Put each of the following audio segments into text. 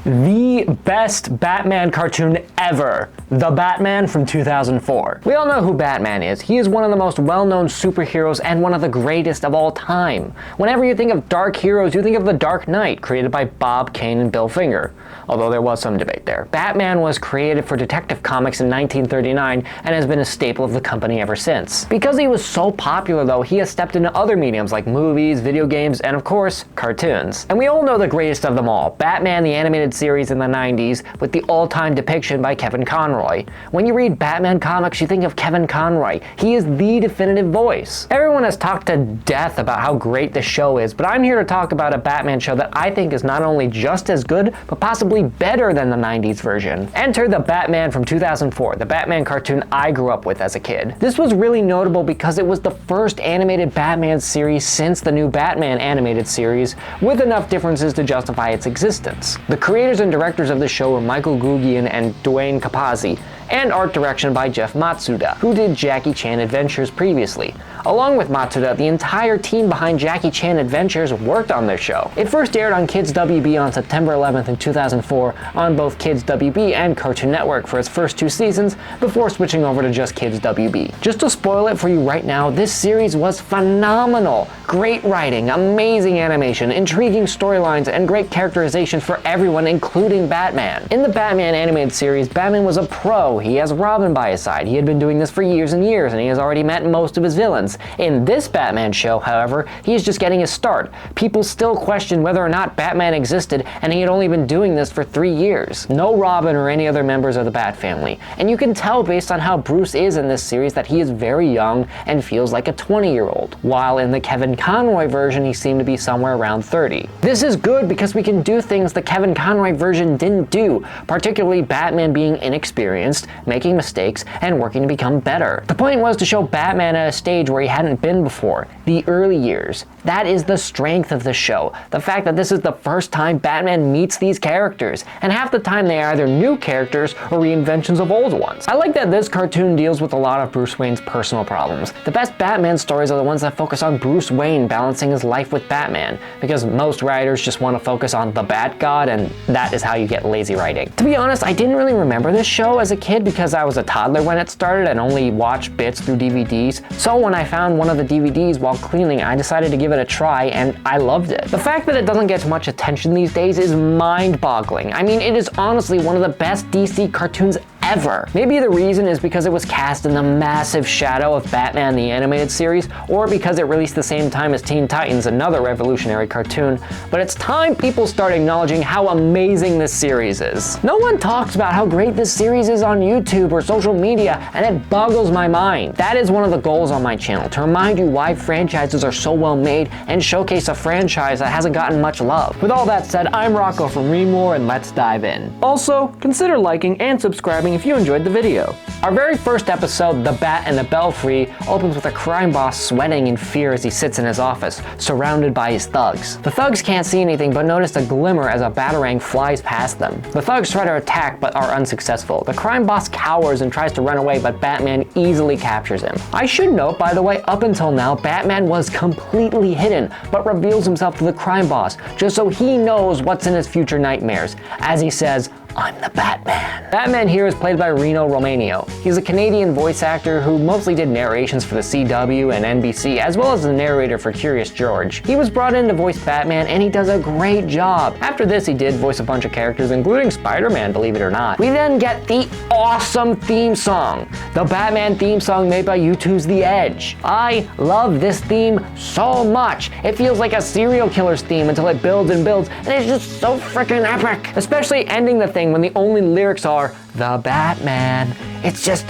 The best Batman cartoon ever. The Batman from 2004. We all know who Batman is. He is one of the most well-known superheroes and one of the greatest of all time. Whenever you think of dark heroes, you think of The Dark Knight, created by Bob Kane and Bill Finger. Although there was some debate there. Batman was created for Detective Comics in 1939 and has been a staple of the company ever since. Because he was so popular though, he has stepped into other mediums like movies, video games, and of course, cartoons. And we all know the greatest of them all, Batman the animated series in the 90s with the all-time depiction by Kevin Conroy. When you read Batman comics, you think of Kevin Conroy. He is the definitive voice. Everyone has talked to death about how great the show is, but I'm here to talk about a Batman show that I think is not only just as good, but possibly better than the 90s version. Enter the Batman from 2004, the Batman cartoon I grew up with as a kid. This was really notable because it was the first animated Batman series since the new Batman animated series, with enough differences to justify its existence. The creators and directors of the show were Michael Guggian and Duane Capazzi, and art direction by Jeff Matsuda, who did Jackie Chan Adventures previously. Along with Matsuda, the entire team behind Jackie Chan Adventures worked on this show. It first aired on Kids WB on September 11th in 2004 on both Kids WB and Cartoon Network for its first 2 seasons before switching over to just Kids WB. Just to spoil it for you right now, this series was phenomenal. Great writing, amazing animation, intriguing storylines, and great characterization for everyone, including Batman. In the Batman animated series, Batman was a pro. He has Robin by his side. He had been doing this for years and years, and he has already met most of his villains. In this Batman show, however, he is just getting his start. People still question whether or not Batman existed, and he had only been doing this for 3 years. No Robin or any other members of the Bat family. And you can tell based on how Bruce is in this series that he is very young and feels like a 20-year-old, while in the Kevin Conroy version, he seemed to be somewhere around 30. This is good because we can do things the Kevin Conroy version didn't do, particularly Batman being inexperienced, making mistakes, and working to become better. The point was to show Batman at a stage where he hadn't been before, the early years. That is the strength of the show, the fact that this is the first time Batman meets these characters, and half the time they are either new characters or reinventions of old ones. I like that this cartoon deals with a lot of Bruce Wayne's personal problems. The best Batman stories are the ones that focus on Bruce Wayne balancing his life with Batman, because most writers just want to focus on the Bat God, and that is how you get lazy writing. To be honest, I didn't really remember this show as a kid because I was a toddler when it started and only watched bits through DVDs, so when I found one of the DVDs while cleaning, I decided to give it a try, and I loved it. The fact that it doesn't get much attention these days is mind-boggling. I mean, it is honestly one of the best DC cartoons ever. Maybe the reason is because it was cast in the massive shadow of Batman the Animated Series, or because it released the same time as Teen Titans, another revolutionary cartoon, but it's time people start acknowledging how amazing this series is. No one talks about how great this series is on YouTube or social media, and it boggles my mind. That is one of the goals on my channel, to remind you why franchises are so well made and showcase a franchise that hasn't gotten much love. With all that said, I'm Rocko from Read More, and let's dive in. Also, consider liking and subscribing if you enjoyed the video. Our very first episode, The Bat and the Belfry, opens with a crime boss sweating in fear as he sits in his office, surrounded by his thugs. The thugs can't see anything but notice a glimmer as a batarang flies past them. The thugs try to attack but are unsuccessful. The crime boss cowers and tries to run away, but Batman easily captures him. I should note, by the way, up until now, Batman was completely hidden, but reveals himself to the crime boss, just so he knows what's in his future nightmares. As he says, "I'm the Batman." Batman here is played by Reno Romano. He's a Canadian voice actor who mostly did narrations for the CW and NBC, as well as the narrator for Curious George. He was brought in to voice Batman, and he does a great job. After this, he did voice a bunch of characters, including Spider-Man, believe it or not. We then get the awesome theme song, the Batman theme song made by U2's The Edge. I love this theme so much. It feels like a serial killer's theme until it builds and builds, and it's just so freaking epic. Especially ending the thing when the only lyrics are, "The Batman." It's just,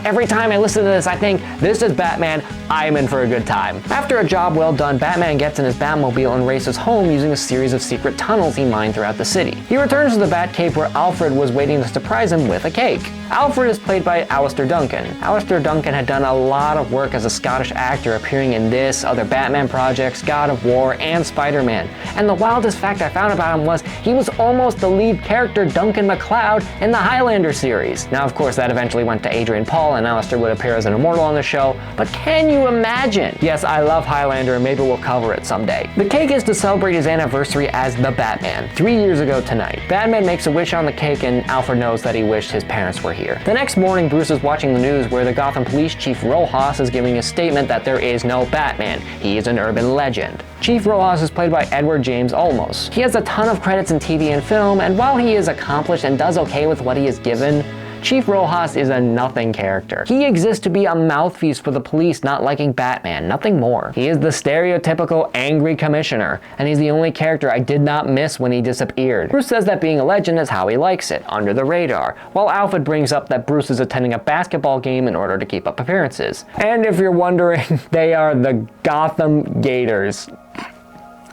every time I listen to this, I think, this is Batman, I am in for a good time. After a job well done, Batman gets in his Batmobile and races home using a series of secret tunnels he mined throughout the city. He returns to the Batcave where Alfred was waiting to surprise him with a cake. Alfred is played by Alistair Duncan. Alistair Duncan had done a lot of work as a Scottish actor, appearing in this, other Batman projects, God of War, and Spider-Man. And the wildest fact I found about him was he was almost the lead character Duncan MacLeod in the Highlander series. Now, of course, that eventually eventually went to Adrian Paul, and Alistair would appear as an immortal on the show. But can you imagine? Yes, I love Highlander, and maybe we'll cover it someday. The cake is to celebrate his anniversary as the Batman, 3 years ago tonight. Batman makes a wish on the cake, and Alfred knows that he wished his parents were here. The next morning, Bruce is watching the news where the Gotham Police Chief Rojas is giving a statement that there is no Batman. He is an urban legend. Chief Rojas is played by Edward James Olmos. He has a ton of credits in TV and film, and while he is accomplished and does okay with what he is given, Chief Rojas is a nothing character. He exists to be a mouthpiece for the police not liking Batman, nothing more. He is the stereotypical angry commissioner, and he's the only character I did not miss when he disappeared. Bruce says that being a legend is how he likes it, under the radar, while Alfred brings up that Bruce is attending a basketball game in order to keep up appearances. And if you're wondering, they are the Gotham Gators.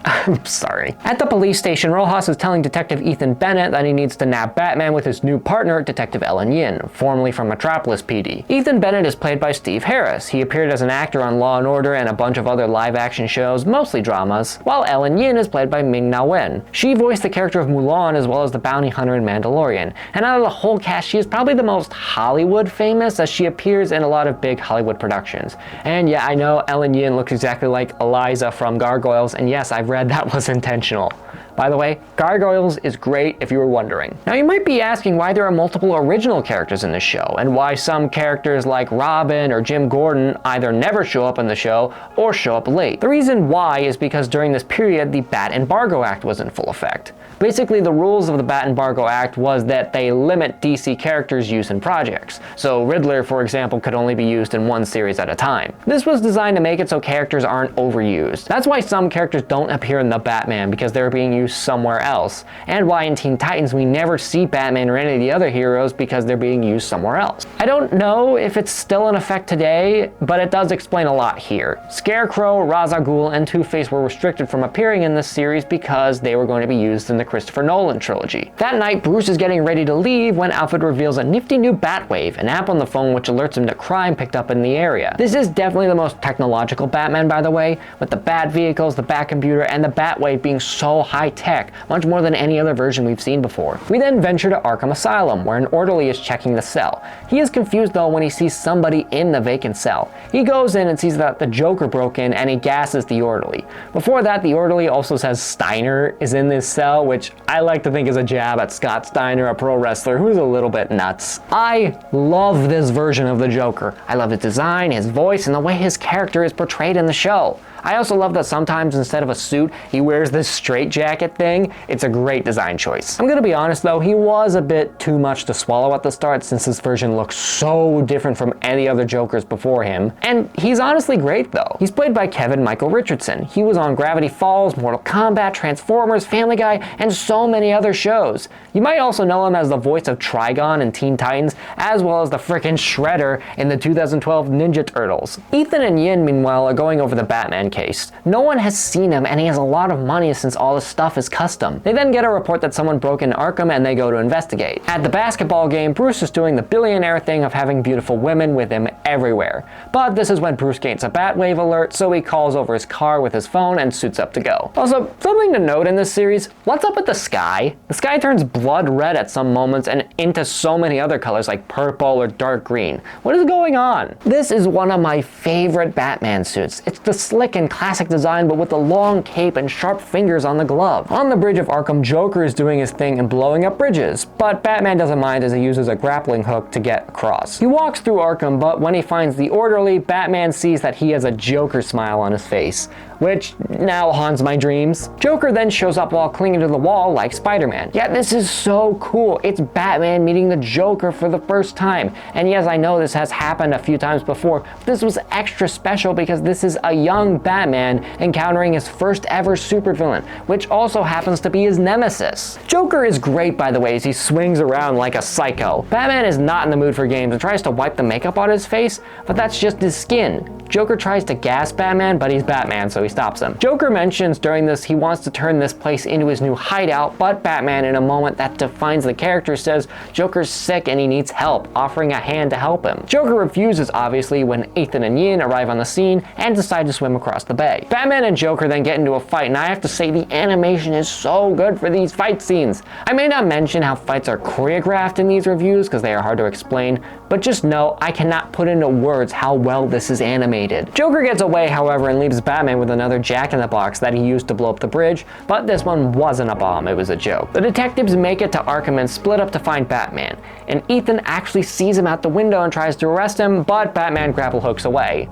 I'm sorry. At the police station, Rojas is telling Detective Ethan Bennett that he needs to nab Batman with his new partner, Detective Ellen Yin, formerly from Metropolis PD. Ethan Bennett is played by Steve Harris. He appeared as an actor on Law & Order and a bunch of other live-action shows, mostly dramas, while Ellen Yin is played by Ming-Na Wen. She voiced the character of Mulan as well as the bounty hunter in Mandalorian, and out of the whole cast, she is probably the most Hollywood famous, as she appears in a lot of big Hollywood productions. And yeah, I know Ellen Yin looks exactly like Eliza from Gargoyles, and yes, I've read that was intentional. By the way, Gargoyles is great if you were wondering. Now you might be asking why there are multiple original characters in the show, and why some characters like Robin or Jim Gordon either never show up in the show or show up late. The reason why is because during this period the Bat Embargo Act was in full effect. Basically, the rules of the Bat Embargo Act was that they limit DC characters' use in projects. So Riddler, for example, could only be used in one series at a time. This was designed to make it so characters aren't overused. That's why some characters don't appear in the Batman, because they're being used somewhere else. And why in Teen Titans we never see Batman or any of the other heroes, because they're being used somewhere else. I don't know if it's still in effect today, but it does explain a lot here. Scarecrow, Ra's al Ghul, and Two-Face were restricted from appearing in this series because they were going to be used in the Christopher Nolan trilogy. That night, Bruce is getting ready to leave when Alfred reveals a nifty new Batwave, an app on the phone which alerts him to crime picked up in the area. This is definitely the most technological Batman, by the way, with the Bat vehicles, the Bat computer, and the Batwave being so high-tech, much more than any other version we've seen before. We then venture to Arkham Asylum, where an orderly is checking the cell. He is confused though when he sees somebody in the vacant cell. He goes in and sees that the Joker broke in, and he gasses the orderly. Before that, the orderly also says Steiner is in this cell, which I like to think is a jab at Scott Steiner, a pro wrestler who's a little bit nuts. I love this version of the Joker. I love his design, his voice, and the way his character is portrayed in the show. I also love that sometimes instead of a suit, he wears this straitjacket thing. It's a great design choice. I'm gonna be honest though, he was a bit too much to swallow at the start, since this version looks so different from any other Jokers before him. And he's honestly great though. He's played by Kevin Michael Richardson. He was on Gravity Falls, Mortal Kombat, Transformers, Family Guy, and so many other shows. You might also know him as the voice of Trigon in Teen Titans, as well as the frickin' Shredder in the 2012 Ninja Turtles. Ethan and Yin, meanwhile, are going over the Batman case. No one has seen him, and he has a lot of money since all his stuff is custom. They then get a report that someone broke into Arkham, and they go to investigate. At the basketball game, Bruce is doing the billionaire thing of having beautiful women with him everywhere. But this is when Bruce gets a Batwave alert, so he calls over his car with his phone and suits up to go. Also, something to note in this series, what's up with the sky? The sky turns blood red at some moments and into so many other colors like purple or dark green. What is going on? This is one of my favorite Batman suits. It's the slick and classic design, but with the long cape and sharp fingers on the glove. On the bridge of Arkham, Joker is doing his thing and blowing up bridges, but Batman doesn't mind as he uses a grappling hook to get across. He walks through Arkham, but when he finds the orderly, Batman sees that he has a Joker smile on his face, which now haunts my dreams. Joker then shows up while clinging to the wall like Spider-Man. Yeah, this is so cool. It's Batman meeting the Joker for the first time. And yes, I know this has happened a few times before, but this was extra special because this is a young Batman encountering his first ever supervillain, which also happens to be his nemesis. Joker is great, by the way, as he swings around like a psycho. Batman is not in the mood for games and tries to wipe the makeup on his face, but that's just his skin. Joker tries to gas Batman, but he's Batman, so he stops him. Joker mentions during this he wants to turn this place into his new hideout, but Batman, in a moment that defines the character, says Joker's sick and he needs help, offering a hand to help him. Joker refuses, obviously, when Ethan and Yin arrive on the scene and decide to swim across the bay. Batman and Joker then get into a fight, and I have to say the animation is so good for these fight scenes. I may not mention how fights are choreographed in these reviews because they are hard to explain, but just know I cannot put into words how well this is animated. Joker gets away, however, and leaves Batman with another jack-in-the-box that he used to blow up the bridge, but this one wasn't a bomb, it was a joke. The detectives make it to Arkham and split up to find Batman, and Ethan actually sees him out the window and tries to arrest him, but Batman grapple hooks away.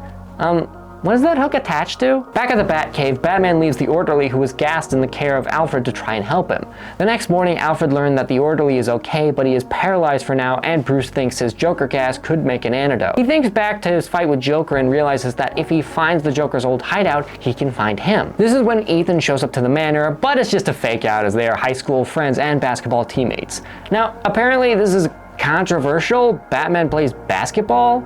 What is that hook attached to? Back at the Batcave, Batman leaves the orderly who was gassed in the care of Alfred to try and help him. The next morning, Alfred learned that the orderly is okay, but he is paralyzed for now, and Bruce thinks his Joker gas could make an antidote. He thinks back to his fight with Joker and realizes that if he finds the Joker's old hideout, he can find him. This is when Ethan shows up to the manor, but it's just a fake out as they are high school friends and basketball teammates. Now, apparently this is controversial. Batman plays basketball?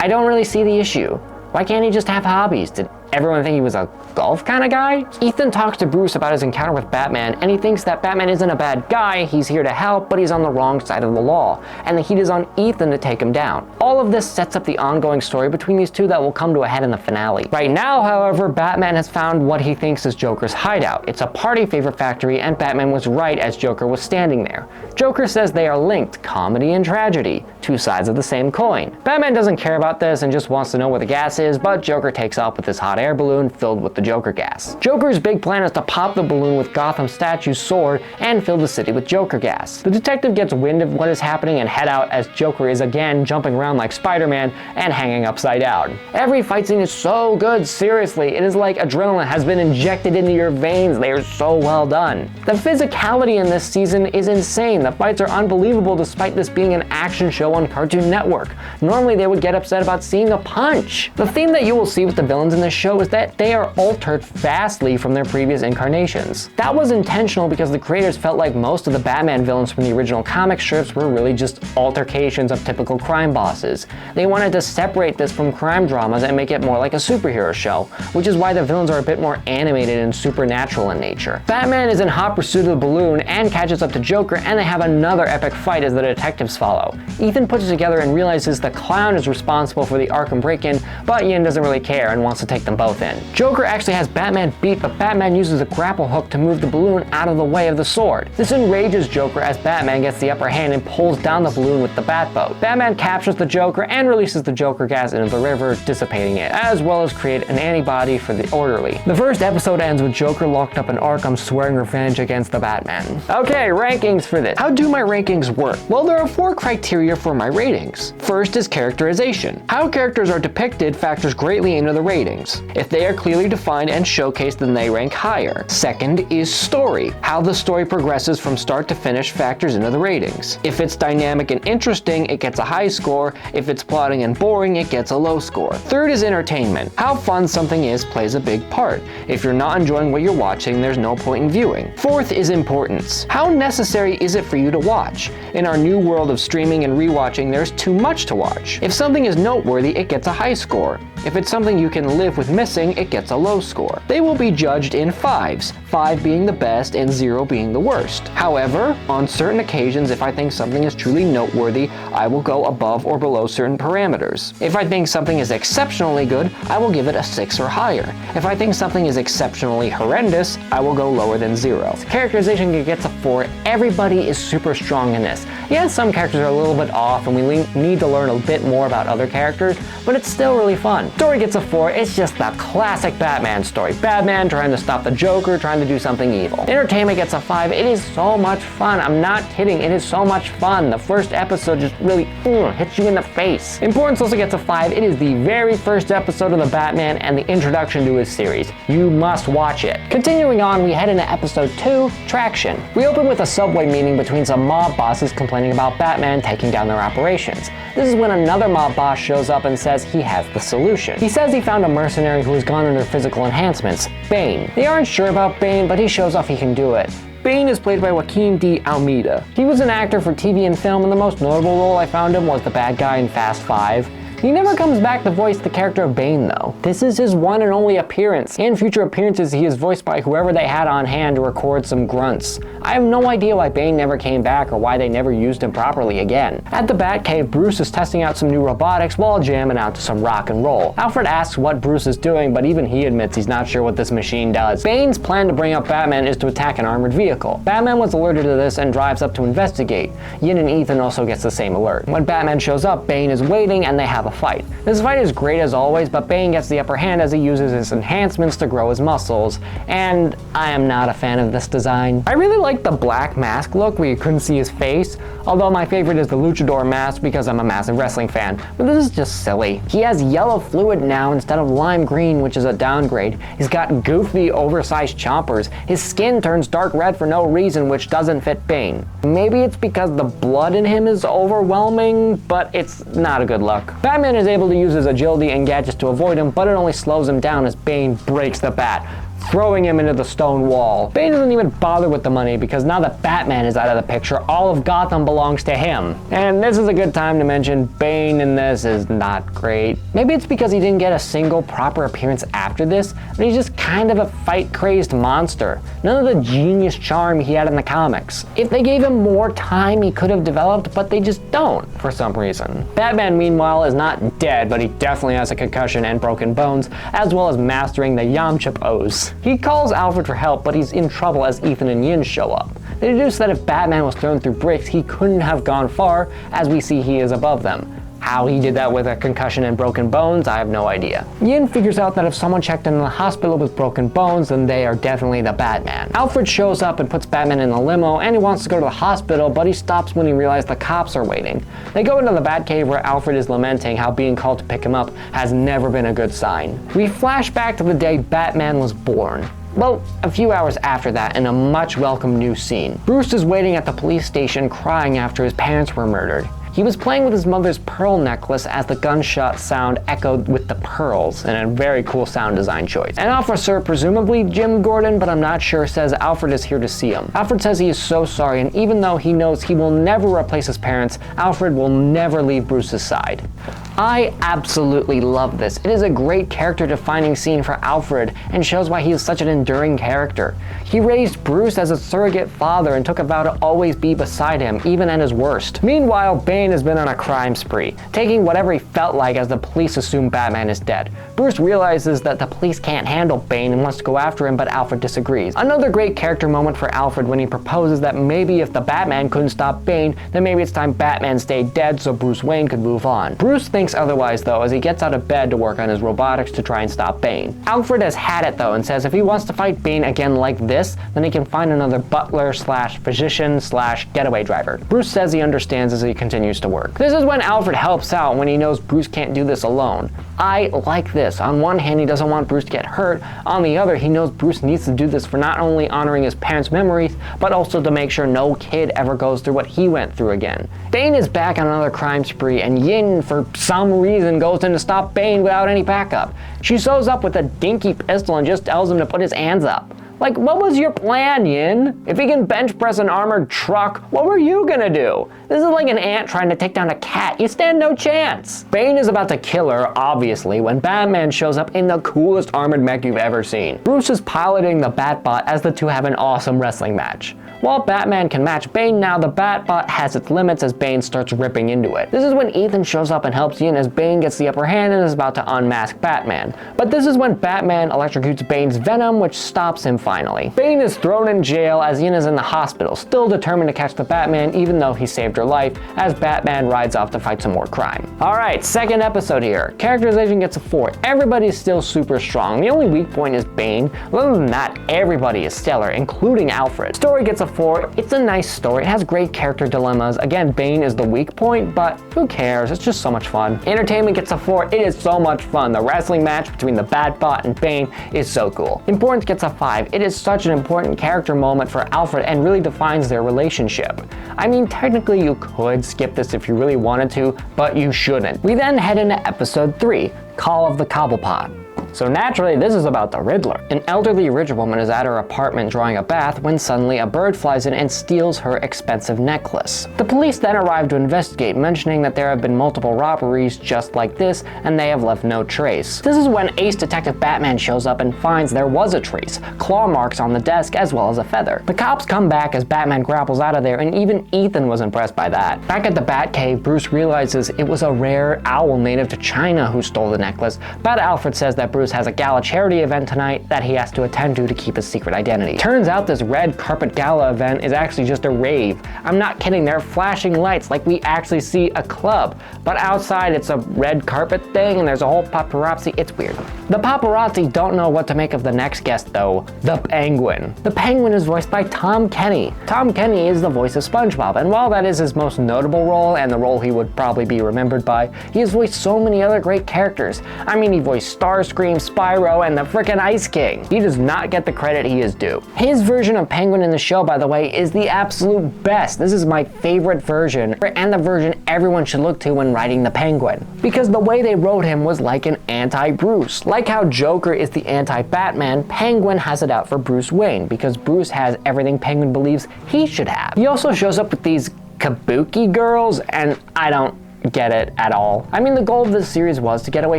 I don't really see the issue. Why can't he just have hobbies? Did everyone think he was a golf kind of guy? Ethan talks to Bruce about his encounter with Batman, and he thinks that Batman isn't a bad guy, he's here to help, but he's on the wrong side of the law, and the heat is on Ethan to take him down. All of this sets up the ongoing story between these two that will come to a head in the finale. Right now, however, Batman has found what he thinks is Joker's hideout. It's a party favor factory, and Batman was right as Joker was standing there. Joker says they are linked, comedy and tragedy, two sides of the same coin. Batman doesn't care about this and just wants to know where the gas is, but Joker takes off with his hot air balloon filled with the Joker gas. Joker's big plan is to pop the balloon with Gotham statue's sword and fill the city with Joker gas. The detective gets wind of what is happening and head out as Joker is again jumping around like Spider-Man and hanging upside down. Every fight scene is so good, seriously. It is like adrenaline has been injected into your veins. They are so well done. The physicality in this season is insane. The fights are unbelievable despite this being an action show on Cartoon Network. Normally they would get upset about seeing a punch. The theme that you will see with the villains in this show is that they are altered vastly from their previous incarnations. That was intentional because the creators felt like most of the Batman villains from the original comic strips were really just altercations of typical crime bosses. They wanted to separate this from crime dramas and make it more like a superhero show, which is why the villains are a bit more animated and supernatural in nature. Batman is in hot pursuit of the balloon and catches up to Joker, and they have another epic fight as the detectives follow. Ethan puts it together and realizes the clown is responsible for the Arkham break-in, but Yin doesn't really care and wants to take them both in. Joker actually has Batman beat, but Batman uses a grapple hook to move the balloon out of the way of the sword. This enrages Joker as Batman gets the upper hand and pulls down the balloon with the Batboat. Batman captures the Joker and releases the Joker gas into the river, dissipating it, as well as create an antibody for the orderly. The first episode ends with Joker locked up in Arkham swearing revenge against the Batman. Okay, rankings for this. How do my rankings work? Well, there are 4 criteria for my ratings. First is characterization. How characters are depicted factors greatly into the ratings. If they are clearly defined and showcased, then they rank higher. Second is story. How the story progresses from start to finish factors into the ratings. If it's dynamic and interesting, it gets a high score. If it's plotting and boring, it gets a low score. Third is entertainment. How fun something is plays a big part. If you're not enjoying what you're watching, there's no point in viewing. Fourth is importance. How necessary is it for you to watch? In our new world of streaming and rewatching, there's too much to watch. If something is noteworthy, it gets a high score. If it's something you can live with missing, it gets a low score. They will be judged in 5s, 5 being the best and 0 being the worst. However, on certain occasions, if I think something is truly noteworthy, I will go above or below certain parameters. If I think something is exceptionally good, I will give it a 6 or higher. If I think something is exceptionally horrendous, I will go lower than 0. Characterization gets a 4. Everybody is super strong in this. Yes, some characters are a little bit off and we need to learn a bit more about other characters, but it's still really fun. Story gets a 4. It's just the classic Batman story. Batman trying to stop the Joker, trying to do something evil. Entertainment gets a 5. It is so much fun. I'm not kidding. It is so much fun. The first episode just really hits you in the face. Importance also gets a 5. It is the very first episode of the Batman and the introduction to his series. You must watch it. Continuing on, we head into episode 2, Traction. We open with a subway meeting between some mob bosses complaining about Batman taking down their operations. This is when another mob boss shows up and says he has the solution. He says he found a mercenary who has gone under physical enhancements, Bane. They aren't sure about Bane, but he shows off he can do it. Bane is played by Joaquin D. Almeida. He was an actor for TV and film, and the most notable role I found him was the bad guy in Fast 5. He never comes back to voice the character of Bane though. This is his one and only appearance. In future appearances, he is voiced by whoever they had on hand to record some grunts. I have no idea why Bane never came back or why they never used him properly again. At the Batcave, Bruce is testing out some new robotics while jamming out to some rock and roll. Alfred asks what Bruce is doing, but even he admits he's not sure what this machine does. Bane's plan to bring up Batman is to attack an armored vehicle. Batman was alerted to this and drives up to investigate. Yin and Ethan also gets the same alert. When Batman shows up, Bane is waiting and they have a fight. This fight is great as always, but Bane gets the upper hand as he uses his enhancements to grow his muscles, and I am not a fan of this design. I really like the black mask look where you couldn't see his face, although my favorite is the luchador mask because I'm a massive wrestling fan, but this is just silly. He has yellow fluid now instead of lime green, which is a downgrade. He's got goofy, oversized chompers. His skin turns dark red for no reason, which doesn't fit Bane. Maybe it's because the blood in him is overwhelming, but it's not a good look. Batman is able to use his agility and gadgets to avoid him, but it only slows him down as Bane breaks the bat, throwing him into the stone wall. Bane doesn't even bother with the money because now that Batman is out of the picture, all of Gotham belongs to him. And this is a good time to mention Bane in this is not great. Maybe it's because he didn't get a single proper appearance after this, but he's just kind of a fight-crazed monster. None of the genius charm he had in the comics. If they gave him more time, he could have developed, but they just don't for some reason. Batman, meanwhile, is not dead, but he definitely has a concussion and broken bones, as well as mastering the Yamcha pose. He calls Alfred for help, but he's in trouble as Ethan and Yin show up. They deduce that if Batman was thrown through bricks, he couldn't have gone far, as we see he is above them. How he did that with a concussion and broken bones, I have no idea. Yin figures out that if someone checked in the hospital with broken bones, then they are definitely the Batman. Alfred shows up and puts Batman in a limo, and he wants to go to the hospital, but he stops when he realizes the cops are waiting. They go into the Batcave where Alfred is lamenting how being called to pick him up has never been a good sign. We flash back to the day Batman was born. Well, a few hours after that, in a much welcome new scene. Bruce is waiting at the police station crying after his parents were murdered. He was playing with his mother's pearl necklace as the gunshot sound echoed with the pearls, and a very cool sound design choice. An officer, presumably Jim Gordon, but I'm not sure, says Alfred is here to see him. Alfred says he is so sorry, and even though he knows he will never replace his parents, Alfred will never leave Bruce's side. I absolutely love this. It is a great character-defining scene for Alfred and shows why he is such an enduring character. He raised Bruce as a surrogate father and took a vow to always be beside him, even at his worst. Meanwhile, Bane has been on a crime spree, taking whatever he felt like as the police assume Batman is dead. Bruce realizes that the police can't handle Bane and wants to go after him, but Alfred disagrees. Another great character moment for Alfred when he proposes that maybe if the Batman couldn't stop Bane, then maybe it's time Batman stayed dead so Bruce Wayne could move on. Bruce thinks otherwise though, as he gets out of bed to work on his robotics to try and stop Bane. Alfred has had it though and says if he wants to fight Bane again like this, then he can find another butler slash physician slash getaway driver. Bruce says he understands as he continues to work. This is when Alfred helps out when he knows Bruce can't do this alone. I like this. On one hand, he doesn't want Bruce to get hurt. On the other, he knows Bruce needs to do this for not only honoring his parents' memories, but also to make sure no kid ever goes through what he went through again. Bane is back on another crime spree, and Yin, for some reason, goes in to stop Bane without any backup. She shows up with a dinky pistol and just tells him to put his hands up. Like, what was your plan, Yin? If he can bench press an armored truck, what were you gonna do? This is like an ant trying to take down a cat. You stand no chance. Bane is about to kill her, obviously, when Batman shows up in the coolest armored mech you've ever seen. Bruce is piloting the Batbot as the two have an awesome wrestling match. While Batman can match Bane now, the Batbot has its limits as Bane starts ripping into it. This is when Ethan shows up and helps Yin as Bane gets the upper hand and is about to unmask Batman. But this is when Batman electrocutes Bane's venom, which stops him finally. Bane is thrown in jail as Yin is in the hospital, still determined to catch the Batman even though he saved her life, as Batman rides off to fight some more crime. Alright, second episode here. Characterization gets a 4. Everybody's still super strong. The only weak point is Bane. Other than that, everybody is stellar, including Alfred. Story gets a 4. It's a nice story. It has great character dilemmas. Again, Bane is the weak point, but who cares? It's just so much fun. Entertainment gets a 4. It is so much fun. The wrestling match between the Batbot and Bane is so cool. Importance gets a 5. It is such an important character moment for Alfred and really defines their relationship. I mean, technically you could skip this if you really wanted to, but you shouldn't. We then head into episode 3, Call of the Cobblepot. wrong. So naturally, this is about the Riddler. An elderly rich woman is at her apartment drawing a bath when suddenly a bird flies in and steals her expensive necklace. The police then arrive to investigate, mentioning that there have been multiple robberies just like this, and they have left no trace. This is when Ace Detective Batman shows up and finds there was a trace, claw marks on the desk as well as a feather. The cops come back as Batman grapples out of there, and even Ethan was impressed by that. Back at the Batcave, Bruce realizes it was a rare owl native to China who stole the necklace, but Alfred says that Bruce has a gala charity event tonight that he has to attend to keep his secret identity. Turns out this red carpet gala event is actually just a rave. I'm not kidding, there are flashing lights like we actually see a club, but outside it's a red carpet thing and there's a whole paparazzi. It's weird. The paparazzi don't know what to make of the next guest though, the Penguin. The Penguin is voiced by Tom Kenny. Tom Kenny is the voice of SpongeBob, and while that is his most notable role and the role he would probably be remembered by, he has voiced so many other great characters. I mean, he voiced Starscream, Spyro, and the frickin' Ice King. He does not get the credit he is due. His version of Penguin in the show, by the way, is the absolute best. This is my favorite version, and the version everyone should look to when writing the Penguin. Because the way they wrote him was like an anti-Bruce. Like how Joker is the anti-Batman, Penguin has it out for Bruce Wayne, because Bruce has everything Penguin believes he should have. He also shows up with these kabuki girls, and I don't get it at all. I mean, the goal of this series was to get away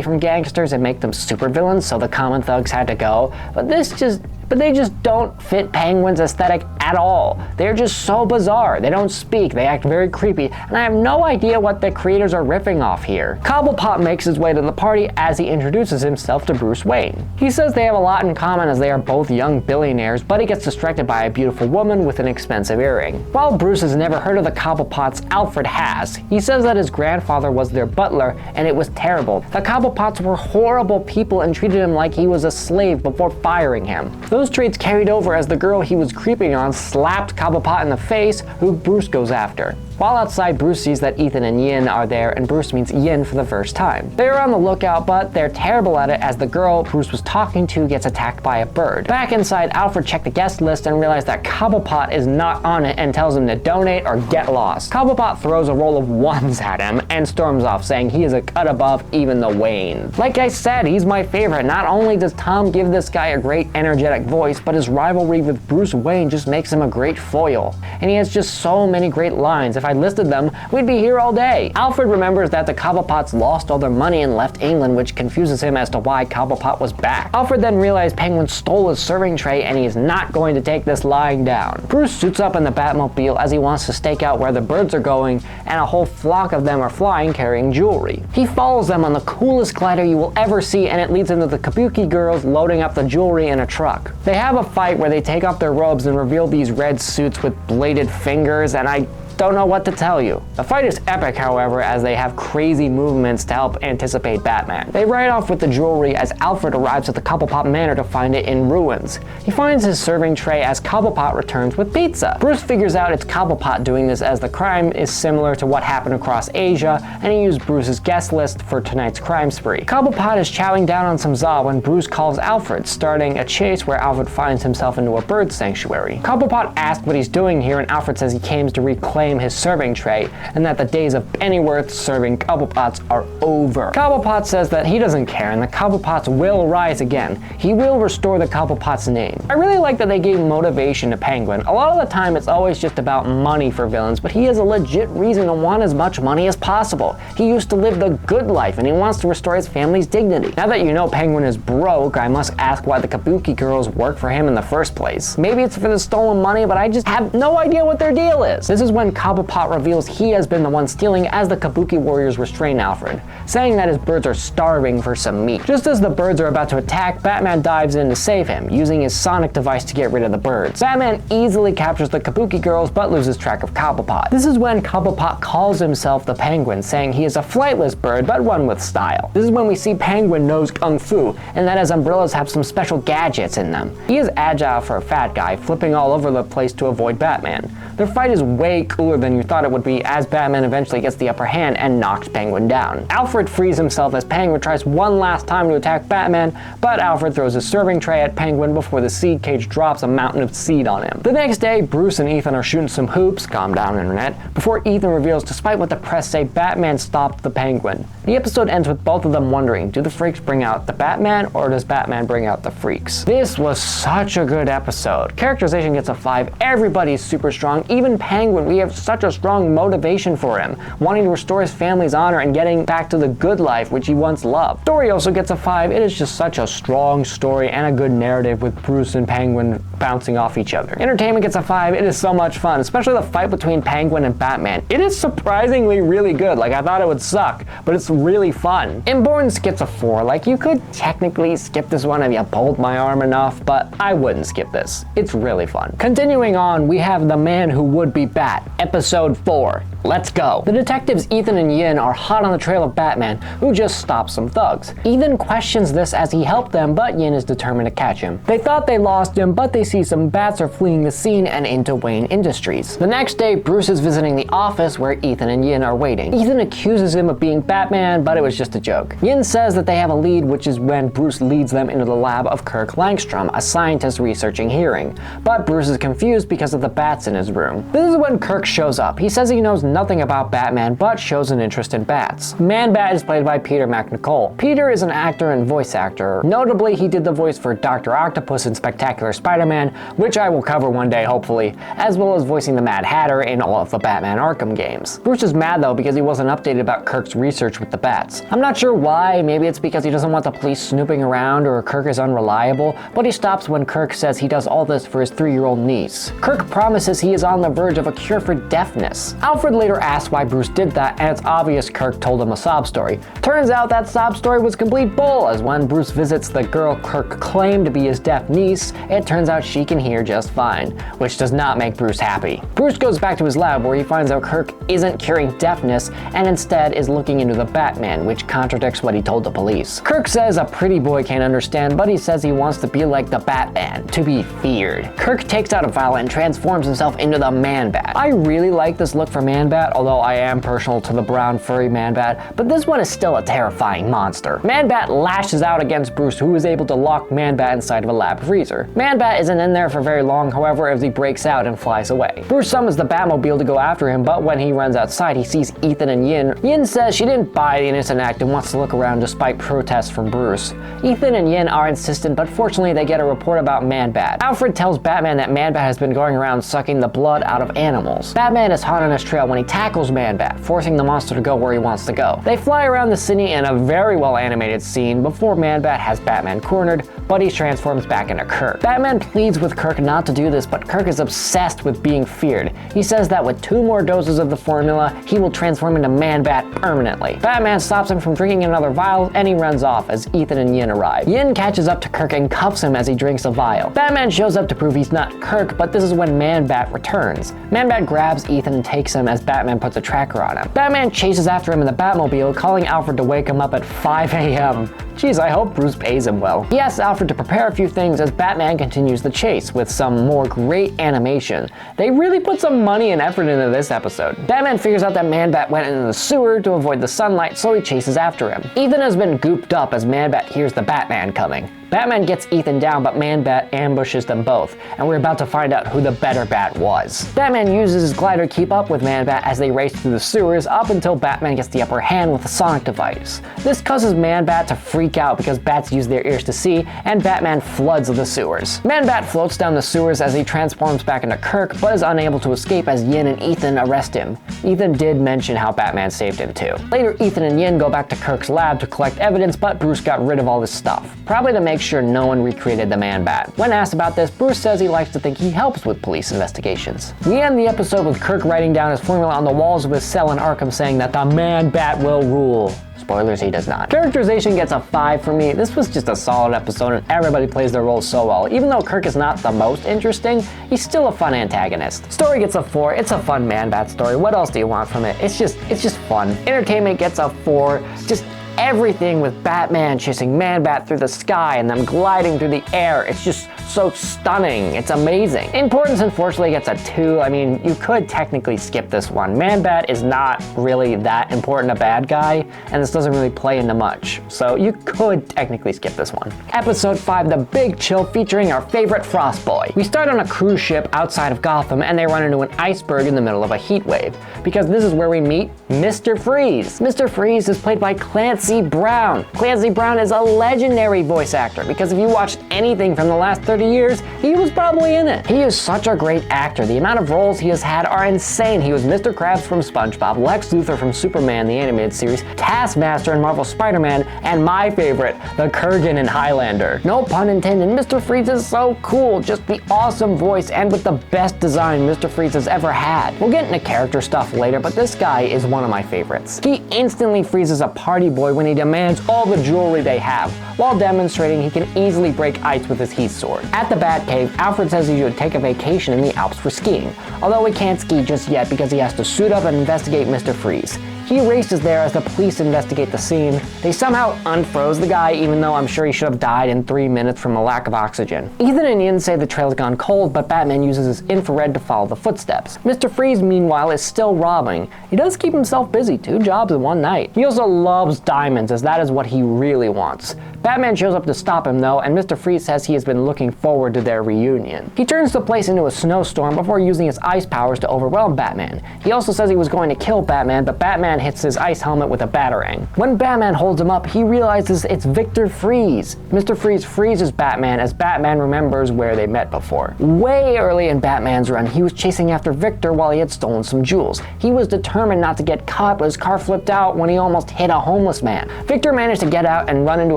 from gangsters and make them supervillains, so the common thugs had to go, but they just don't fit Penguin's aesthetic at all. They're just so bizarre. They don't speak, they act very creepy, and I have no idea what the creators are riffing off here. Cobblepot makes his way to the party as he introduces himself to Bruce Wayne. He says they have a lot in common as they are both young billionaires, but he gets distracted by a beautiful woman with an expensive earring. While Bruce has never heard of the Cobblepots, Alfred has. He says that his grandfather was their butler, and it was terrible. The Cobblepots were horrible people and treated him like he was a slave before firing him. Those traits carried over as the girl he was creeping on slapped Cobblepot in the face, who Bruce goes after. While outside, Bruce sees that Ethan and Yin are there, and Bruce meets Yin for the first time. They're on the lookout, but they're terrible at it as the girl Bruce was talking to gets attacked by a bird. Back inside, Alfred checked the guest list and realized that Cobblepot is not on it and tells him to donate or get lost. Cobblepot throws a roll of ones at him and storms off, saying he is a cut above even the Waynes. Like I said, he's my favorite. Not only does Tom give this guy a great energetic voice, but his rivalry with Bruce Wayne just makes him a great foil. And he has just so many great lines. If I listed them, we'd be here all day. Alfred remembers that the Cobblepots lost all their money and left England, which confuses him as to why Cobblepot was back. Alfred then realized Penguin stole his serving tray and he is not going to take this lying down. Bruce suits up in the Batmobile as he wants to stake out where the birds are going, and a whole flock of them are flying carrying jewelry. He follows them on the coolest glider you will ever see, and it leads him to the Kabuki girls loading up the jewelry in a truck. They have a fight where they take off their robes and reveal these red suits with bladed fingers, and I don't know what to tell you. The fight is epic, however, as they have crazy movements to help anticipate Batman. They ride off with the jewelry as Alfred arrives at the Cobblepot Manor to find it in ruins. He finds his serving tray as Cobblepot returns with pizza. Bruce figures out it's Cobblepot doing this as the crime is similar to what happened across Asia, and he used Bruce's guest list for tonight's crime spree. Cobblepot is chowing down on some za when Bruce calls Alfred, starting a chase where Alfred finds himself into a bird sanctuary. Cobblepot asks what he's doing here, and Alfred says he came to reclaim his serving tray, and that the days of Pennyworth serving Cobblepots are over. Cobblepot says that he doesn't care, and the Cobblepots will rise again. He will restore the Cobblepot's name. I really like that they gave motivation to Penguin. A lot of the time it's always just about money for villains, but he has a legit reason to want as much money as possible. He used to live the good life, and he wants to restore his family's dignity. Now that you know Penguin is broke, I must ask why the Kabuki girls work for him in the first place. Maybe it's for the stolen money, but I just have no idea what their deal is. This is when Cobblepot reveals he has been the one stealing as the Kabuki warriors restrain Alfred, saying that his birds are starving for some meat. Just as the birds are about to attack, Batman dives in to save him, using his sonic device to get rid of the birds. Batman easily captures the Kabuki girls but loses track of Cobblepot. This is when Cobblepot calls himself the Penguin, saying he is a flightless bird but one with style. This is when we see Penguin knows Kung Fu, and that his umbrellas have some special gadgets in them. He is agile for a fat guy, flipping all over the place to avoid Batman. Their fight is way cooler than you thought it would be, as Batman eventually gets the upper hand and knocks Penguin down. Alfred frees himself as Penguin tries one last time to attack Batman, but Alfred throws a serving tray at Penguin before the seed cage drops a mountain of seed on him. The next day, Bruce and Ethan are shooting some hoops, calm down internet, before Ethan reveals, despite what the press say, Batman stopped the Penguin. The episode ends with both of them wondering, do the freaks bring out the Batman or does Batman bring out the freaks? This was such a good episode. Characterization gets a 5, everybody's super strong, even Penguin, we have such a strong motivation for him, wanting to restore his family's honor and getting back to the good life which he once loved. Story also gets a 5, it is just such a strong story and a good narrative with Bruce and Penguin bouncing off each other. Entertainment gets a 5, it is so much fun, especially the fight between Penguin and Batman. It is surprisingly really good, like I thought it would suck, but it's really fun. Importance gets a 4, like you could technically skip this one if you pulled my arm enough, but I wouldn't skip this. It's really fun. Continuing on, we have The Man Who Would Be Bat, episode 4. Let's go. The detectives Ethan and Yin are hot on the trail of Batman, who just stopped some thugs. Ethan questions this as he helped them, but Yin is determined to catch him. They thought they lost him, but they see some bats are fleeing the scene and into Wayne Industries. The next day, Bruce is visiting the office where Ethan and Yin are waiting. Ethan accuses him of being Batman, but it was just a joke. Yin says that they have a lead, which is when Bruce leads them into the lab of Kirk Langstrom, a scientist researching hearing. But Bruce is confused because of the bats in his room. This is when Kirk shows up. He says he knows nothing about Batman, but shows an interest in bats. Man-Bat is played by Peter MacNicol. Peter is an actor and voice actor. Notably, he did the voice for Dr. Octopus in Spectacular Spider-Man, which I will cover one day hopefully, as well as voicing the Mad Hatter in all of the Batman Arkham games. Bruce is mad though because he wasn't updated about Kirk's research with the bats. I'm not sure why, maybe it's because he doesn't want the police snooping around or Kirk is unreliable, but he stops when Kirk says he does all this for his 3-year-old niece. Kirk promises he is on the verge of a cure for deafness. Alfred later asks why Bruce did that, and it's obvious Kirk told him a sob story. Turns out that sob story was complete bull, as when Bruce visits the girl Kirk claimed to be his deaf niece, it turns out she can hear just fine, which does not make Bruce happy. Bruce goes back to his lab where he finds out Kirk isn't curing deafness and instead is looking into the Batman, which contradicts what he told the police. Kirk says a pretty boy can't understand, but he says he wants to be like the Batman, to be feared. Kirk takes out a vial and transforms himself into the Man-Bat. I really like this look for Man-Bat, although I am partial to the brown furry Man-Bat, but this one is still a terrifying monster. Man-Bat lashes out against Bruce, who is able to lock Man-Bat inside of a lab freezer. Man-Bat isn't in there for very long, however, as he breaks out and flies away. Bruce summons the Batmobile to go after him, but when he runs outside, he sees Ethan and Yin. Yin says she didn't buy the innocent act and wants to look around despite protests from Bruce. Ethan and Yin are insistent, but fortunately they get a report about Man-Bat. Alfred tells Batman that Man-Bat has been going around sucking the blood out of animals. Batman is hot on his trail when he tackles Man-Bat, forcing the monster to go where he wants to go. They fly around the city in a very well animated scene before Man-Bat has Batman cornered, but he transforms back into Kirk. Batman pleads with Kirk not to do this, but Kirk is obsessed with being feared. He says that with 2 more doses of the formula, he will transform into Man-Bat permanently. Batman stops him from drinking another vial, and he runs off as Ethan and Yin arrive. Yin catches up to Kirk and cuffs him as he drinks a vial. Batman shows up to prove he's not Kirk, but this is when Man-Bat returns. Man-Bat grabs Ethan and takes him as Batman puts a tracker on him. Batman chases after him in the Batmobile, calling Alfred to wake him up at 5 a.m. Jeez, I hope Bruce pays him well. He asks Alfred to prepare a few things as Batman continues the chase with some more great animation. They really put some money and effort into this episode. Batman figures out that Man-Bat went into the sewer to avoid the sunlight, so he chases after him. Ethan has been gooped up as Man-Bat hears the Batman coming. Batman gets Ethan down, but Man-Bat ambushes them both, and we're about to find out who the better Bat was. Batman uses his glider to keep up with Man-Bat as they race through the sewers up until Batman gets the upper hand with the sonic device. This causes Man-Bat to freak out because bats use their ears to see, and Batman floods the sewers. Man-Bat floats down the sewers as he transforms back into Kirk, but is unable to escape as Yin and Ethan arrest him. Ethan did mention how Batman saved him too. Later, Ethan and Yin go back to Kirk's lab to collect evidence, but Bruce got rid of all this stuff, probably to make sure no one recreated the Man-Bat. When asked about this, Bruce says he likes to think he helps with police investigations. We end the episode with Kirk writing down his formula on the walls of his cell in Arkham, saying that the Man-Bat will rule. Spoilers, he does not. Characterization gets a 5 for me. This was just a solid episode and everybody plays their roles so well. Even though Kirk is not the most interesting, he's still a fun antagonist. Story gets a 4. It's a fun Man-Bat story. What else do you want from it? It's just fun. Entertainment gets a 4. Just everything with Batman chasing Man-Bat through the sky and them gliding through the air. It's just so stunning. It's amazing. Importance unfortunately gets a 2. I mean, you could technically skip this one. Man-Bat is not really that important a bad guy, and this doesn't really play into much. So you could technically skip this one. Episode 5, The Big Chill, featuring our favorite Frost Boy. We start on a cruise ship outside of Gotham, and they run into an iceberg in the middle of a heat wave, because this is where we meet Mr. Freeze. Mr. Freeze is played by Clancy Brown. Clancy Brown is a legendary voice actor, because if you watched anything from the last 30 years, he was probably in it. He is such a great actor. The amount of roles he has had are insane. He was Mr. Krabs from SpongeBob, Lex Luthor from Superman the Animated Series, Taskmaster in Marvel's Spider-Man, and my favorite, the Kurgan in Highlander. No pun intended, Mr. Freeze is so cool. Just the awesome voice and with the best design Mr. Freeze has ever had. We'll get into character stuff later, but this guy is one of my favorites. He instantly freezes a party boy when he demands all the jewelry they have, while demonstrating he can easily break ice with his heat sword. At the Batcave, Alfred says he should take a vacation in the Alps for skiing, although he can't ski just yet because he has to suit up and investigate Mr. Freeze. He races there as the police investigate the scene. They somehow unfroze the guy, even though I'm sure he should have died in 3 minutes from a lack of oxygen. Ethan and Yin say the trail's gone cold, but Batman uses his infrared to follow the footsteps. Mr. Freeze, meanwhile, is still robbing. He does keep himself busy, 2 jobs in one night. He also loves diamonds, as that is what he really wants. Batman shows up to stop him though, and Mr. Freeze says he has been looking forward to their reunion. He turns the place into a snowstorm before using his ice powers to overwhelm Batman. He also says he was going to kill Batman, but Batman hits his ice helmet with a batarang. When Batman holds him up, he realizes it's Victor Freeze. Mr. Freeze freezes Batman as Batman remembers where they met before. Way early in Batman's run, he was chasing after Victor while he had stolen some jewels. He was determined not to get caught, but his car flipped out when he almost hit a homeless man. Victor managed to get out and run into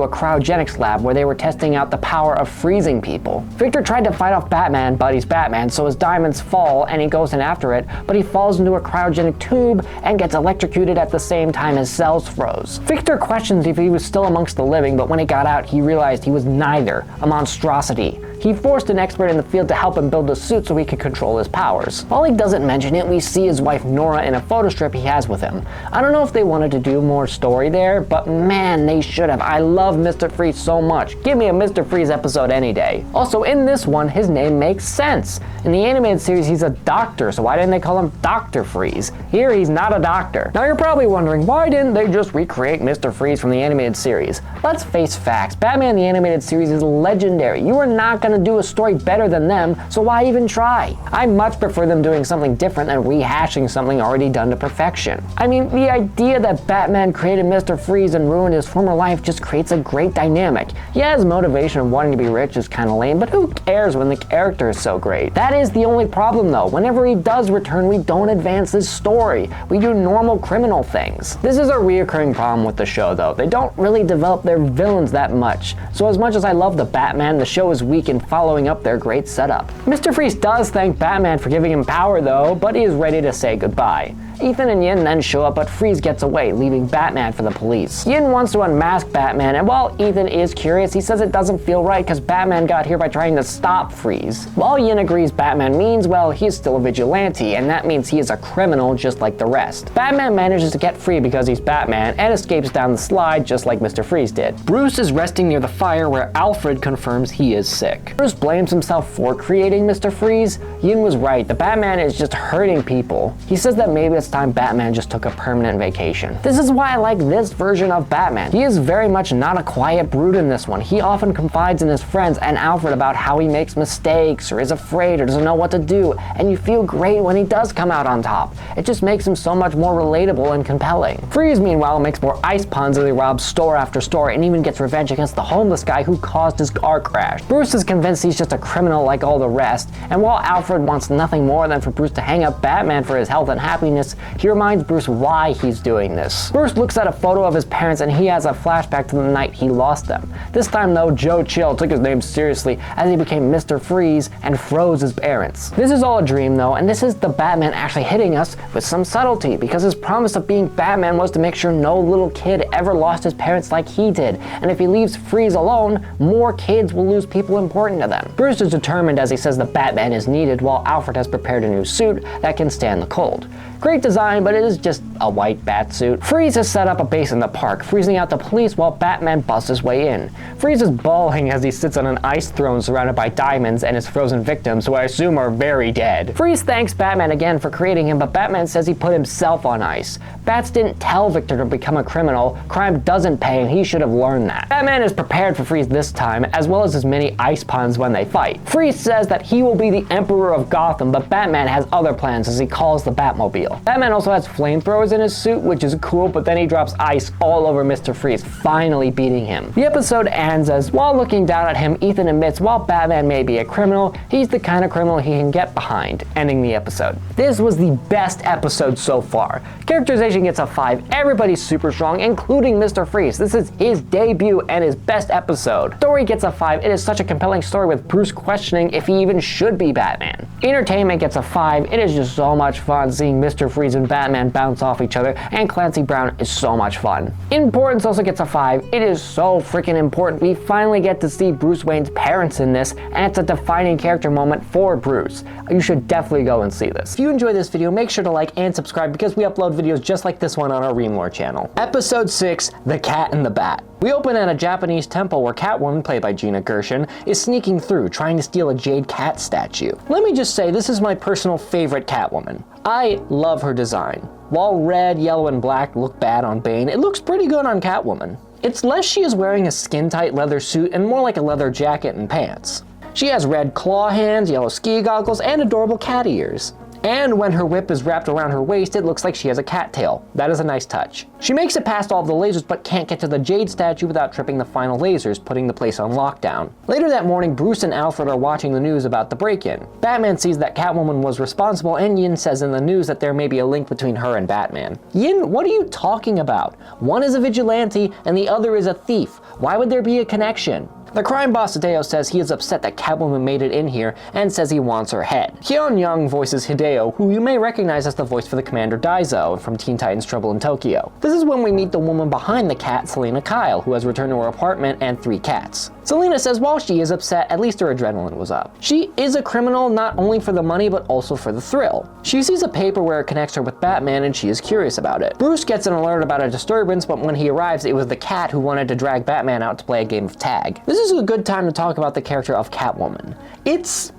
a cryogenics lab where they were testing out the power of freezing people. Victor tried to fight off Batman, but he's Batman, so his diamonds fall and he goes in after it, but he falls into a cryogenic tube and gets electrocuted at the same time his cells froze. Victor questions if he was still amongst the living, but when he got out, he realized he was neither a monstrosity. He forced an expert in the field to help him build a suit so he could control his powers. While he doesn't mention it, we see his wife Nora in a photo strip he has with him. I don't know if they wanted to do more story there, but man, they should have. I love Mr. Freeze so much. Give me a Mr. Freeze episode any day. Also, in this one, his name makes sense. In the animated series, he's a doctor, so why didn't they call him Dr. Freeze? Here, he's not a doctor. Now, you're probably wondering, why didn't they just recreate Mr. Freeze from the animated series? Let's face facts. Batman the Animated Series is legendary. You are not going to do a story better than them, so why even try? I much prefer them doing something different than rehashing something already done to perfection. I mean, the idea that Batman created Mr. Freeze and ruined his former life just creates a great dynamic. Yeah, his motivation of wanting to be rich is kind of lame, but who cares when the character is so great? That is the only problem though. Whenever he does return, we don't advance his story. We do normal criminal things. This is a reoccurring problem with the show though. They don't really develop their villains that much. So as much as I love the Batman, the show is weak in following up their great setup. Mr. Freeze does thank Batman for giving him power though, but he is ready to say goodbye. Ethan and Yin then show up, but Freeze gets away, leaving Batman for the police. Yin wants to unmask Batman, and while Ethan is curious, he says it doesn't feel right because Batman got here by trying to stop Freeze. While Yin agrees Batman means, well, he is still a vigilante, and that means he is a criminal just like the rest. Batman manages to get free because he's Batman, and escapes down the slide just like Mr. Freeze did. Bruce is resting near the fire where Alfred confirms he is sick. Bruce blames himself for creating Mr. Freeze. Yin was right, the Batman is just hurting people. He says that maybe it's time Batman just took a permanent vacation. This is why I like this version of Batman. He is very much not a quiet brute in this one. He often confides in his friends and Alfred about how he makes mistakes or is afraid or doesn't know what to do, and you feel great when he does come out on top. It just makes him so much more relatable and compelling. Freeze, meanwhile, makes more ice puns as he robs store after store and even gets revenge against the homeless guy who caused his car crash. Bruce is convinced he's just a criminal like all the rest, and while Alfred wants nothing more than for Bruce to hang up Batman for his health and happiness, he reminds Bruce why he's doing this. Bruce looks at a photo of his parents and he has a flashback to the night he lost them. This time though, Joe Chill took his name seriously as he became Mr. Freeze and froze his parents. This is all a dream though, and this is the Batman actually hitting us with some subtlety, because his promise of being Batman was to make sure no little kid ever lost his parents like he did, and if he leaves Freeze alone, more kids will lose people important to them. Bruce is determined as he says the Batman is needed, while Alfred has prepared a new suit that can stand the cold. Great design, but it is just a white bat suit. Freeze has set up a base in the park, freezing out the police while Batman busts his way in. Freeze is bawling as he sits on an ice throne surrounded by diamonds and his frozen victims, who I assume are very dead. Freeze thanks Batman again for creating him, but Batman says he put himself on ice. Bats didn't tell Victor to become a criminal. Crime doesn't pay, and he should have learned that. Batman is prepared for Freeze this time, as well as his many ice puns when they fight. Freeze says that he will be the Emperor of Gotham, but Batman has other plans as he calls the Batmobile. Batman also has flamethrowers in his suit, which is cool, but then he drops ice all over Mr. Freeze, finally beating him. The episode ends as, while looking down at him, Ethan admits while Batman may be a criminal, he's the kind of criminal he can get behind, ending the episode. This was the best episode so far. Characterization gets a 5. Everybody's super strong, including Mr. Freeze. This is his debut and his best episode. Story gets a 5. It is such a compelling story with Bruce questioning if he even should be Batman. Entertainment gets a 5. It is just so much fun seeing Mr. Freeze and Batman bounce off each other, and Clancy Brown is so much fun. Importance also gets a 5. It is so freaking important. We finally get to see Bruce Wayne's parents in this, and it's a defining character moment for Bruce. You should definitely go and see this. If you enjoyed this video, make sure to like and subscribe because we upload videos just like this one on our Remore channel. Episode 6, The Cat and the Bat. We open at a Japanese temple where Catwoman, played by Gina Gershon, is sneaking through, trying to steal a jade cat statue. Let me just say, this is my personal favorite Catwoman. I love her design. While red, yellow, and black look bad on Bane, it looks pretty good on Catwoman. It's less she is wearing a skin-tight leather suit and more like a leather jacket and pants. She has red claw hands, yellow ski goggles, and adorable cat ears. And when her whip is wrapped around her waist, it looks like she has a cat tail. That is a nice touch. She makes it past all of the lasers, but can't get to the Jade statue without tripping the final lasers, putting the place on lockdown. Later that morning, Bruce and Alfred are watching the news about the break-in. Batman sees that Catwoman was responsible, and Yin says in the news that there may be a link between her and Batman. Yin, what are you talking about? One is a vigilante, and the other is a thief. Why would there be a connection? The crime boss Hideo says he is upset that Catwoman made it in here and says he wants her head. Hyun Young voices Hideo, who you may recognize as the voice for the Commander Daizo from Teen Titans Trouble in Tokyo. This is when we meet the woman behind the cat, Selena Kyle, who has returned to her apartment and 3 cats. Selena says while she is upset, at least her adrenaline was up. She is a criminal not only for the money but also for the thrill. She sees a paper where it connects her with Batman and she is curious about it. Bruce gets an alert about a disturbance, but when he arrives it was the cat who wanted to drag Batman out to play a game of tag. This is a good time to talk about the character of Catwoman. It's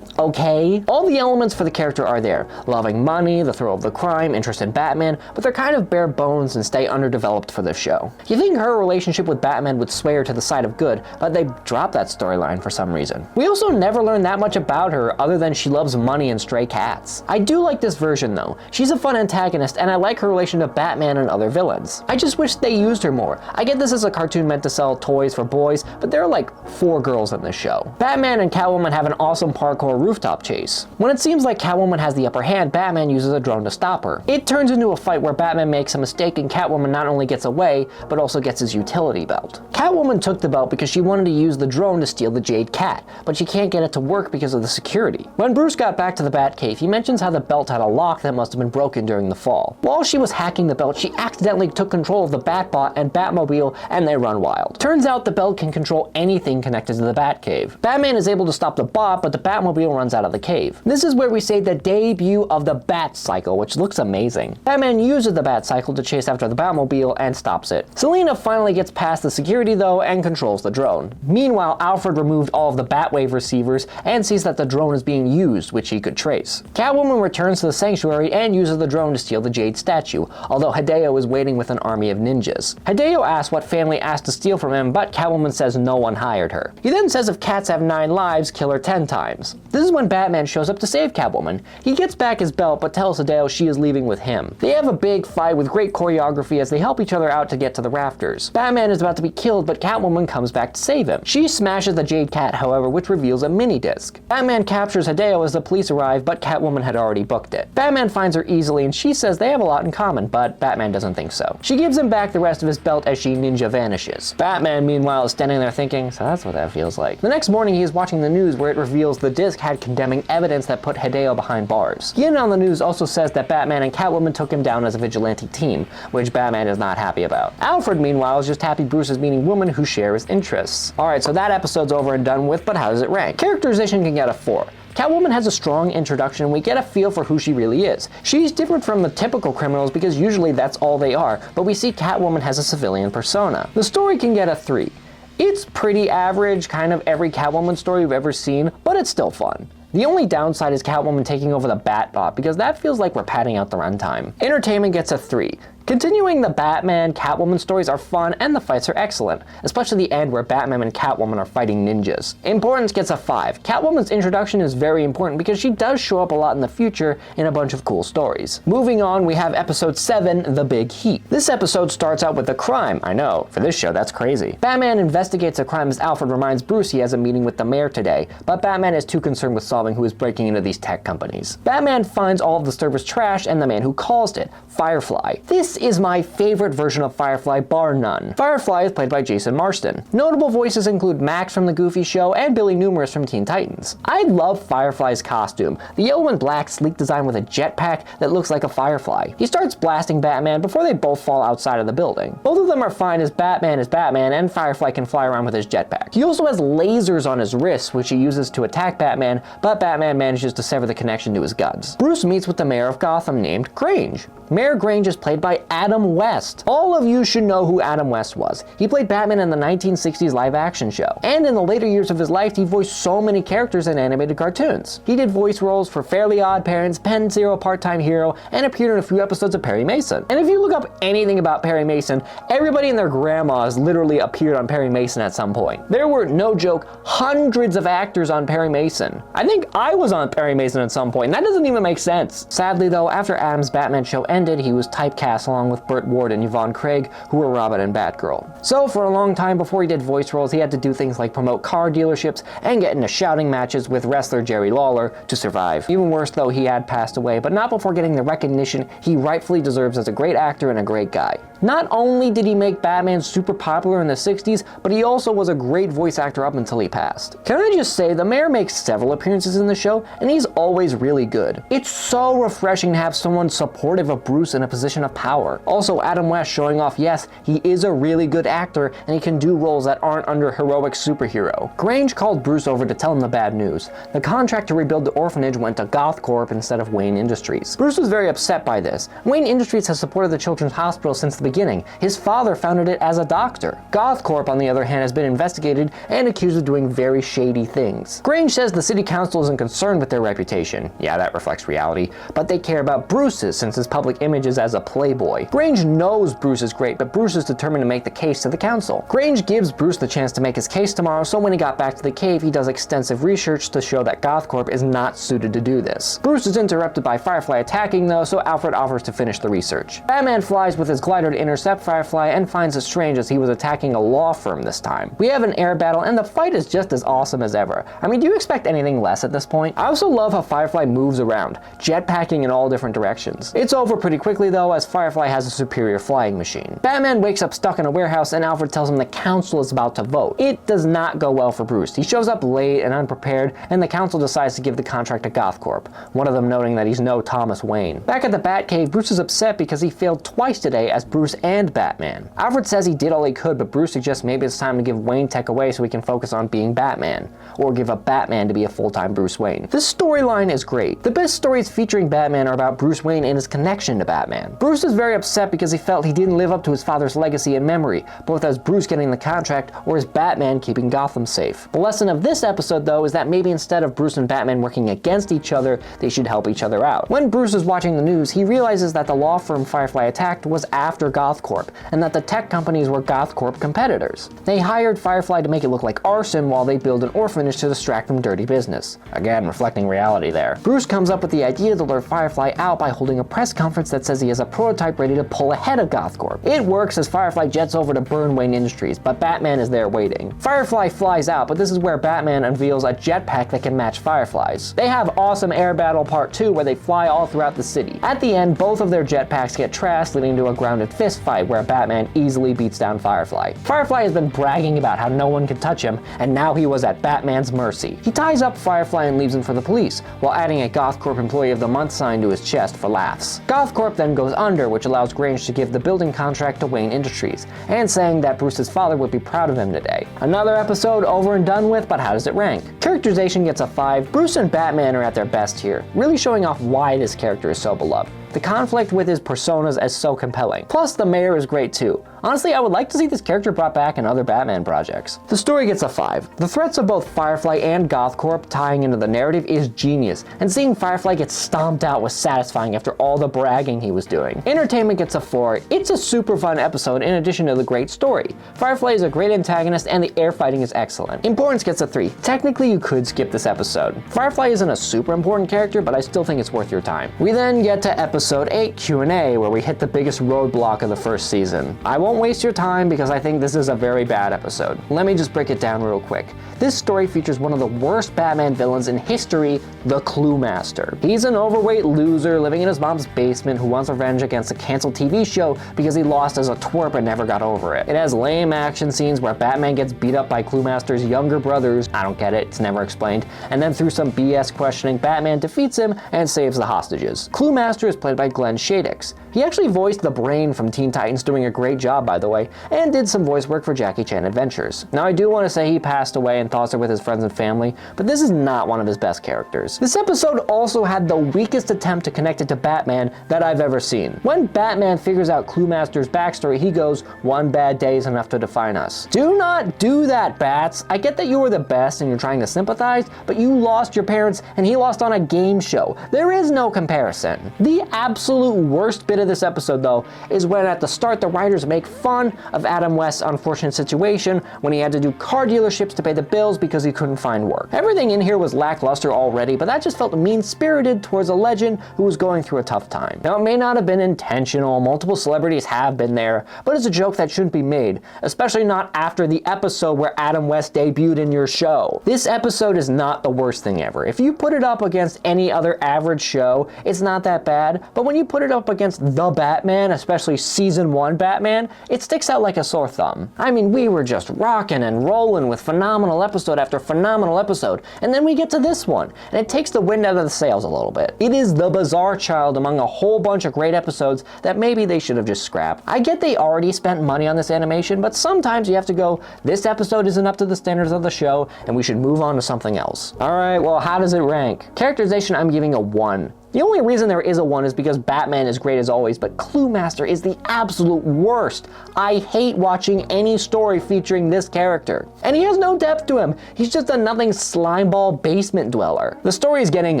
okay. All the elements for the character are there. Loving money, the thrill of the crime, interest in Batman, but they're kind of bare bones and stay underdeveloped for this show. You think her relationship with Batman would sway her to the side of good, but they dropped that storyline for some reason. We also never learn that much about her other than she loves money and stray cats. I do like this version though. She's a fun antagonist and I like her relation to Batman and other villains. I just wish they used her more. I get this as a cartoon meant to sell toys for boys, but there are like 4 girls in this show. Batman and Catwoman have an awesome parkour rooftop chase. When it seems like Catwoman has the upper hand, Batman uses a drone to stop her. It turns into a fight where Batman makes a mistake and Catwoman not only gets away, but also gets his utility belt. Catwoman took the belt because she wanted to use the drone to steal the Jade Cat, but she can't get it to work because of the security. When Bruce got back to the Batcave, he mentions how the belt had a lock that must have been broken during the fall. While she was hacking the belt, she accidentally took control of the Batbot and Batmobile, and they run wild. Turns out the belt can control anything connected to the Batcave. Batman is able to stop the bot, but the Batmobile runs out of the cave. This is where we see the debut of the Bat Cycle, which looks amazing. Batman uses the Bat Cycle to chase after the Batmobile and stops it. Selena finally gets past the security though and controls the drone. Meanwhile, Alfred removed all of the Batwave receivers and sees that the drone is being used, which he could trace. Catwoman returns to the sanctuary and uses the drone to steal the Jade statue, although Hideo is waiting with an army of ninjas. Hideo asks what family asked to steal from him, but Catwoman says no one hired her. He then says if cats have 9 lives, kill her 10 times. This is when Batman shows up to save Catwoman. He gets back his belt but tells Hideo she is leaving with him. They have a big fight with great choreography as they help each other out to get to the rafters. Batman is about to be killed but Catwoman comes back to save him. She smashes the Jade Cat however, which reveals a mini disc. Batman captures Hideo as the police arrive but Catwoman had already booked it. Batman finds her easily and she says they have a lot in common, but Batman doesn't think so. She gives him back the rest of his belt as she ninja vanishes. Batman meanwhile is standing there thinking, so that's what that feels like. The next morning he is watching the news where it reveals the disc had condemning evidence that put Hideo behind bars. Yin on the news also says that Batman and Catwoman took him down as a vigilante team, which Batman is not happy about. Alfred meanwhile is just happy Bruce is meeting women who share his interests. Alright, so that episode's over and done with, but how does it rank? Characterization can get a 4. Catwoman has a strong introduction and we get a feel for who she really is. She's different from the typical criminals because usually that's all they are, but we see Catwoman has a civilian persona. The story can get a 3. It's pretty average, kind of every Catwoman story we've ever seen, but it's still fun. The only downside is Catwoman taking over the Batbot, because that feels like we're padding out the runtime. Entertainment gets a 3. Continuing the Batman Catwoman stories are fun and the fights are excellent, especially the end where Batman and Catwoman are fighting ninjas. Importance gets a 5. Catwoman's introduction is very important because she does show up a lot in the future in a bunch of cool stories. Moving on, we have episode 7, The Big Heat. This episode starts out with a crime. I know, for this show that's crazy. Batman investigates a crime as Alfred reminds Bruce he has a meeting with the mayor today, but Batman is too concerned with solving who is breaking into these tech companies. Batman finds all of the servers trashed and the man who caused it, Firefly. This is my favorite version of Firefly bar none. Firefly is played by Jason Marsden. Notable voices include Max from The Goofy Show and Billy Numerous from Teen Titans. I love Firefly's costume, the yellow and black sleek design with a jetpack that looks like a firefly. He starts blasting Batman before they both fall outside of the building. Both of them are fine as Batman is Batman and Firefly can fly around with his jetpack. He also has lasers on his wrists which he uses to attack Batman, but Batman manages to sever the connection to his guns. Bruce meets with the mayor of Gotham named Grange. Mayor Grange is played by Adam West. All of you should know who Adam West was. He played Batman in the 1960s live-action show, and in the later years of his life, he voiced so many characters in animated cartoons. He did voice roles for Fairly Odd Parents, Penn Zero Part-Time Hero, and appeared in a few episodes of Perry Mason. And if you look up anything about Perry Mason, everybody and their grandmas literally appeared on Perry Mason at some point. There were, no joke, hundreds of actors on Perry Mason. I think I was on Perry Mason at some point, and that doesn't even make sense. Sadly though, after Adam's Batman show ended, he was typecast along with Burt Ward and Yvonne Craig, who were Robin and Batgirl. So for a long time before he did voice roles, he had to do things like promote car dealerships and get into shouting matches with wrestler Jerry Lawler to survive. Even worse though, he had passed away, but not before getting the recognition he rightfully deserves as a great actor and a great guy. Not only did he make Batman super popular in the 60s, but he also was a great voice actor up until he passed. Can I just say, the mayor makes several appearances in the show, and he's always really good. It's so refreshing to have someone supportive of Bruce in a position of power. Also, Adam West showing off, yes, he is a really good actor, and he can do roles that aren't under heroic superhero. Grange called Bruce over to tell him the bad news. The contract to rebuild the orphanage went to GothCorp instead of Wayne Industries. Bruce was very upset by this. Wayne Industries has supported the Children's Hospital since the beginning. His father founded it as a doctor. GothCorp, on the other hand, has been investigated and accused of doing very shady things. Grange says the city council isn't concerned with their reputation. Yeah, that reflects reality. But they care about Bruce's, since his public image is as a playboy. Grange knows Bruce is great, but Bruce is determined to make the case to the council. Grange gives Bruce the chance to make his case tomorrow, so when he got back to the cave, he does extensive research to show that GothCorp is not suited to do this. Bruce is interrupted by Firefly attacking though, so Alfred offers to finish the research. Batman flies with his glider to intercept Firefly and finds it strange as he was attacking a law firm this time. We have an air battle and the fight is just as awesome as ever. I mean, do you expect anything less at this point? I also love how Firefly moves around, jetpacking in all different directions. It's over pretty quickly though, as Firefly has a superior flying machine. Batman wakes up stuck in a warehouse and Alfred tells him the council is about to vote. It does not go well for Bruce. He shows up late and unprepared, and the council decides to give the contract to GothCorp, one of them noting that he's no Thomas Wayne. Back at the Batcave, Bruce is upset because he failed twice today as Bruce and Batman. Alfred says he did all he could, but Bruce suggests maybe it's time to give Wayne Tech away so he can focus on being Batman, or give up Batman to be a full-time Bruce Wayne. This storyline is great. The best stories featuring Batman are about Bruce Wayne and his connection to Batman. Bruce is very upset because he felt he didn't live up to his father's legacy and memory, both as Bruce getting the contract or as Batman keeping Gotham safe. The lesson of this episode though is that maybe instead of Bruce and Batman working against each other, they should help each other out. When Bruce is watching the news, he realizes that the law firm Firefly attacked was after GothCorp, and that the tech companies were GothCorp competitors. They hired Firefly to make it look like arson while they build an orphanage to distract from dirty business. Again, reflecting reality there. Bruce comes up with the idea to lure Firefly out by holding a press conference that says he has a prototype ready to pull ahead of GothCorp. It works as Firefly jets over to burn Wayne Industries, but Batman is there waiting. Firefly flies out, but this is where Batman unveils a jetpack that can match Firefly's. They have awesome air battle part 2 where they fly all throughout the city. At the end, both of their jetpacks get trashed, leading to a grounded fist fight where Batman easily beats down Firefly. Firefly has been bragging about how no one could touch him, and now he was at Batman's mercy. He ties up Firefly and leaves him for the police, while adding a GothCorp Employee of the Month sign to his chest for laughs. GothCorp then goes under, which which allows Grange to give the building contract to Wayne Industries, and saying that Bruce's father would be proud of him today. Another episode over and done with, but how does it rank? Characterization gets a 5. Bruce and Batman are at their best here, really showing off why this character is so beloved. The conflict with his personas is so compelling. Plus, the mayor is great too. Honestly, I would like to see this character brought back in other Batman projects. The story gets a 5. The threats of both Firefly and GothCorp tying into the narrative is genius, and seeing Firefly get stomped out was satisfying after all the bragging he was doing. Entertainment gets a 4. It's a super fun episode in addition to the great story. Firefly is a great antagonist and the air fighting is excellent. Importance gets a 3. Technically, you could skip this episode. Firefly isn't a super important character, but I still think it's worth your time. We then get to episode 8 Q&A, where we hit the biggest roadblock of the first season. I won't waste your time because I think this is a very bad episode. Let me just break it down real quick. This story features one of the worst Batman villains in history, the Clue Master. He's an overweight loser living in his mom's basement who wants revenge against a canceled TV show because he lost as a twerp and never got over it. It has lame action scenes where Batman gets beat up by Clue Master's younger brothers, I don't get it, it's never explained, and then through some BS questioning, Batman defeats him and saves the hostages. Clue Master is played by Glenn Shadix. He actually voiced the Brain from Teen Titans, doing a great job by the way, and did some voice work for Jackie Chan Adventures. Now I do want to say he passed away and thoughts are with his friends and family, but this is not one of his best characters. This episode also had the weakest attempt to connect it to Batman that I've ever seen. When Batman figures out Clue Master's backstory, he goes, "One bad day is enough to define us." Do not do that, Bats. I get that you were the best and you're trying to sympathize, but you lost your parents and he lost on a game show. There is no comparison. The absolute worst bit of this episode though is when at the start the writers make fun of Adam West's unfortunate situation when he had to do car dealerships to pay the bills because he couldn't find work. Everything in here was lackluster already, but that just felt mean-spirited towards a legend who was going through a tough time. Now, it may not have been intentional, multiple celebrities have been there, but it's a joke that shouldn't be made, especially not after the episode where Adam West debuted in your show. This episode is not the worst thing ever. If you put it up against any other average show, it's not that bad, but when you put it up against The Batman, especially Season 1 Batman, it sticks out like a sore thumb. I mean, we were just rocking and rolling with phenomenal episode after phenomenal episode, and then we get to this one, and it takes the wind out of the sails a little bit. It is the bizarre child among a whole bunch of great episodes that maybe they should have just scrapped. I get they already spent money on this animation, but sometimes you have to go, this episode isn't up to the standards of the show, and we should move on to something else. Alright, well, how does it rank? Characterization, I'm giving a 1. The only reason there is a 1 is because Batman is great as always, but Clue Master is the absolute worst. I hate watching any story featuring this character. And he has no depth to him. He's just a nothing slimeball basement dweller. The story is getting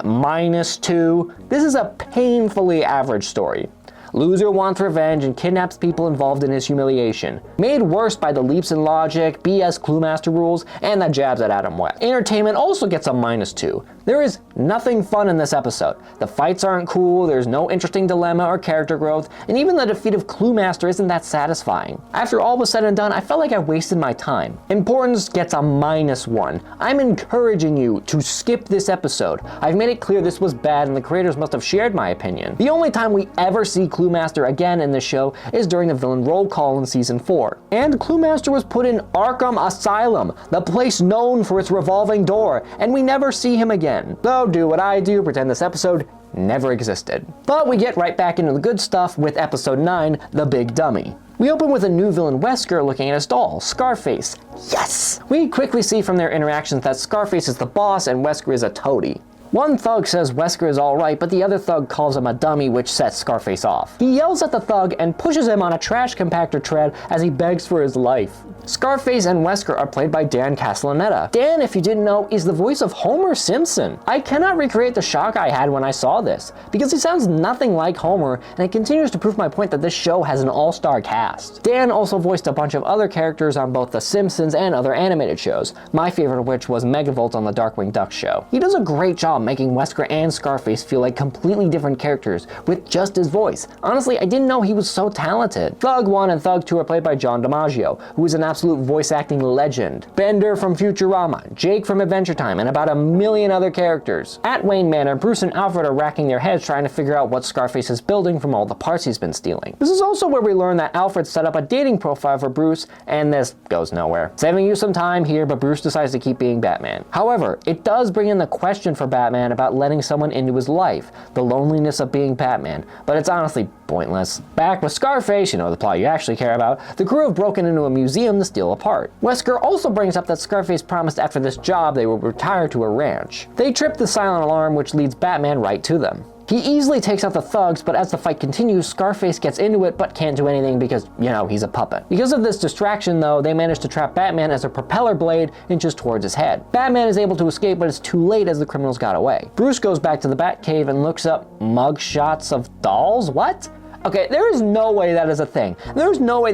-2. This is a painfully average story. Loser wants revenge and kidnaps people involved in his humiliation. Made worse by the leaps in logic, BS Clue Master rules, and the jabs at Adam West. Entertainment also gets a -2. There is nothing fun in this episode. The fights aren't cool, there's no interesting dilemma or character growth, and even the defeat of Clue Master isn't that satisfying. After all was said and done, I felt like I wasted my time. Importance gets a -1. I'm encouraging you to skip this episode. I've made it clear this was bad and the creators must have shared my opinion. The only time we ever see Clue Master again in this show is during the villain roll call in season 4. And Clue Master was put in Arkham Asylum, the place known for its revolving door, and we never see him again. So do what I do, pretend this episode never existed. But we get right back into the good stuff with episode 9, The Big Dummy. We open with a new villain, Wesker, looking at his doll, Scarface. Yes! We quickly see from their interactions that Scarface is the boss and Wesker is a toady. One thug says Wesker is alright, but the other thug calls him a dummy, which sets Scarface off. He yells at the thug and pushes him on a trash compactor tread as he begs for his life. Scarface and Wesker are played by Dan Castellaneta. Dan, if you didn't know, is the voice of Homer Simpson. I cannot recreate the shock I had when I saw this, because he sounds nothing like Homer, and it continues to prove my point that this show has an all-star cast. Dan also voiced a bunch of other characters on both The Simpsons and other animated shows, my favorite of which was Megavolt on the Darkwing Duck show. He does a great job making Wesker and Scarface feel like completely different characters with just his voice. Honestly, I didn't know he was so talented. Thug 1 and Thug 2 are played by John DiMaggio, who is an absolute voice acting legend, Bender from Futurama, Jake from Adventure Time, and about a million other characters. At Wayne Manor, Bruce and Alfred are racking their heads trying to figure out what Scarface is building from all the parts he's been stealing. This is also where we learn that Alfred set up a dating profile for Bruce, and this goes nowhere. Saving you some time here, but Bruce decides to keep being Batman. However, it does bring in the question for Batman about letting someone into his life, the loneliness of being Batman, but it's honestly pointless. Back with Scarface, you know the plot you actually care about, the crew have broken into a museum to steal a part. Wesker also brings up that Scarface promised after this job they would retire to a ranch. They trip the silent alarm, which leads Batman right to them. He easily takes out the thugs, but as the fight continues, Scarface gets into it but can't do anything because, you know, he's a puppet. Because of this distraction though, they manage to trap Batman as a propeller blade inches towards his head. Batman is able to escape, but it's too late as the criminals got away. Bruce goes back to the Batcave and looks up mug shots of dolls? What? Okay, there is no way that is a thing. There's no way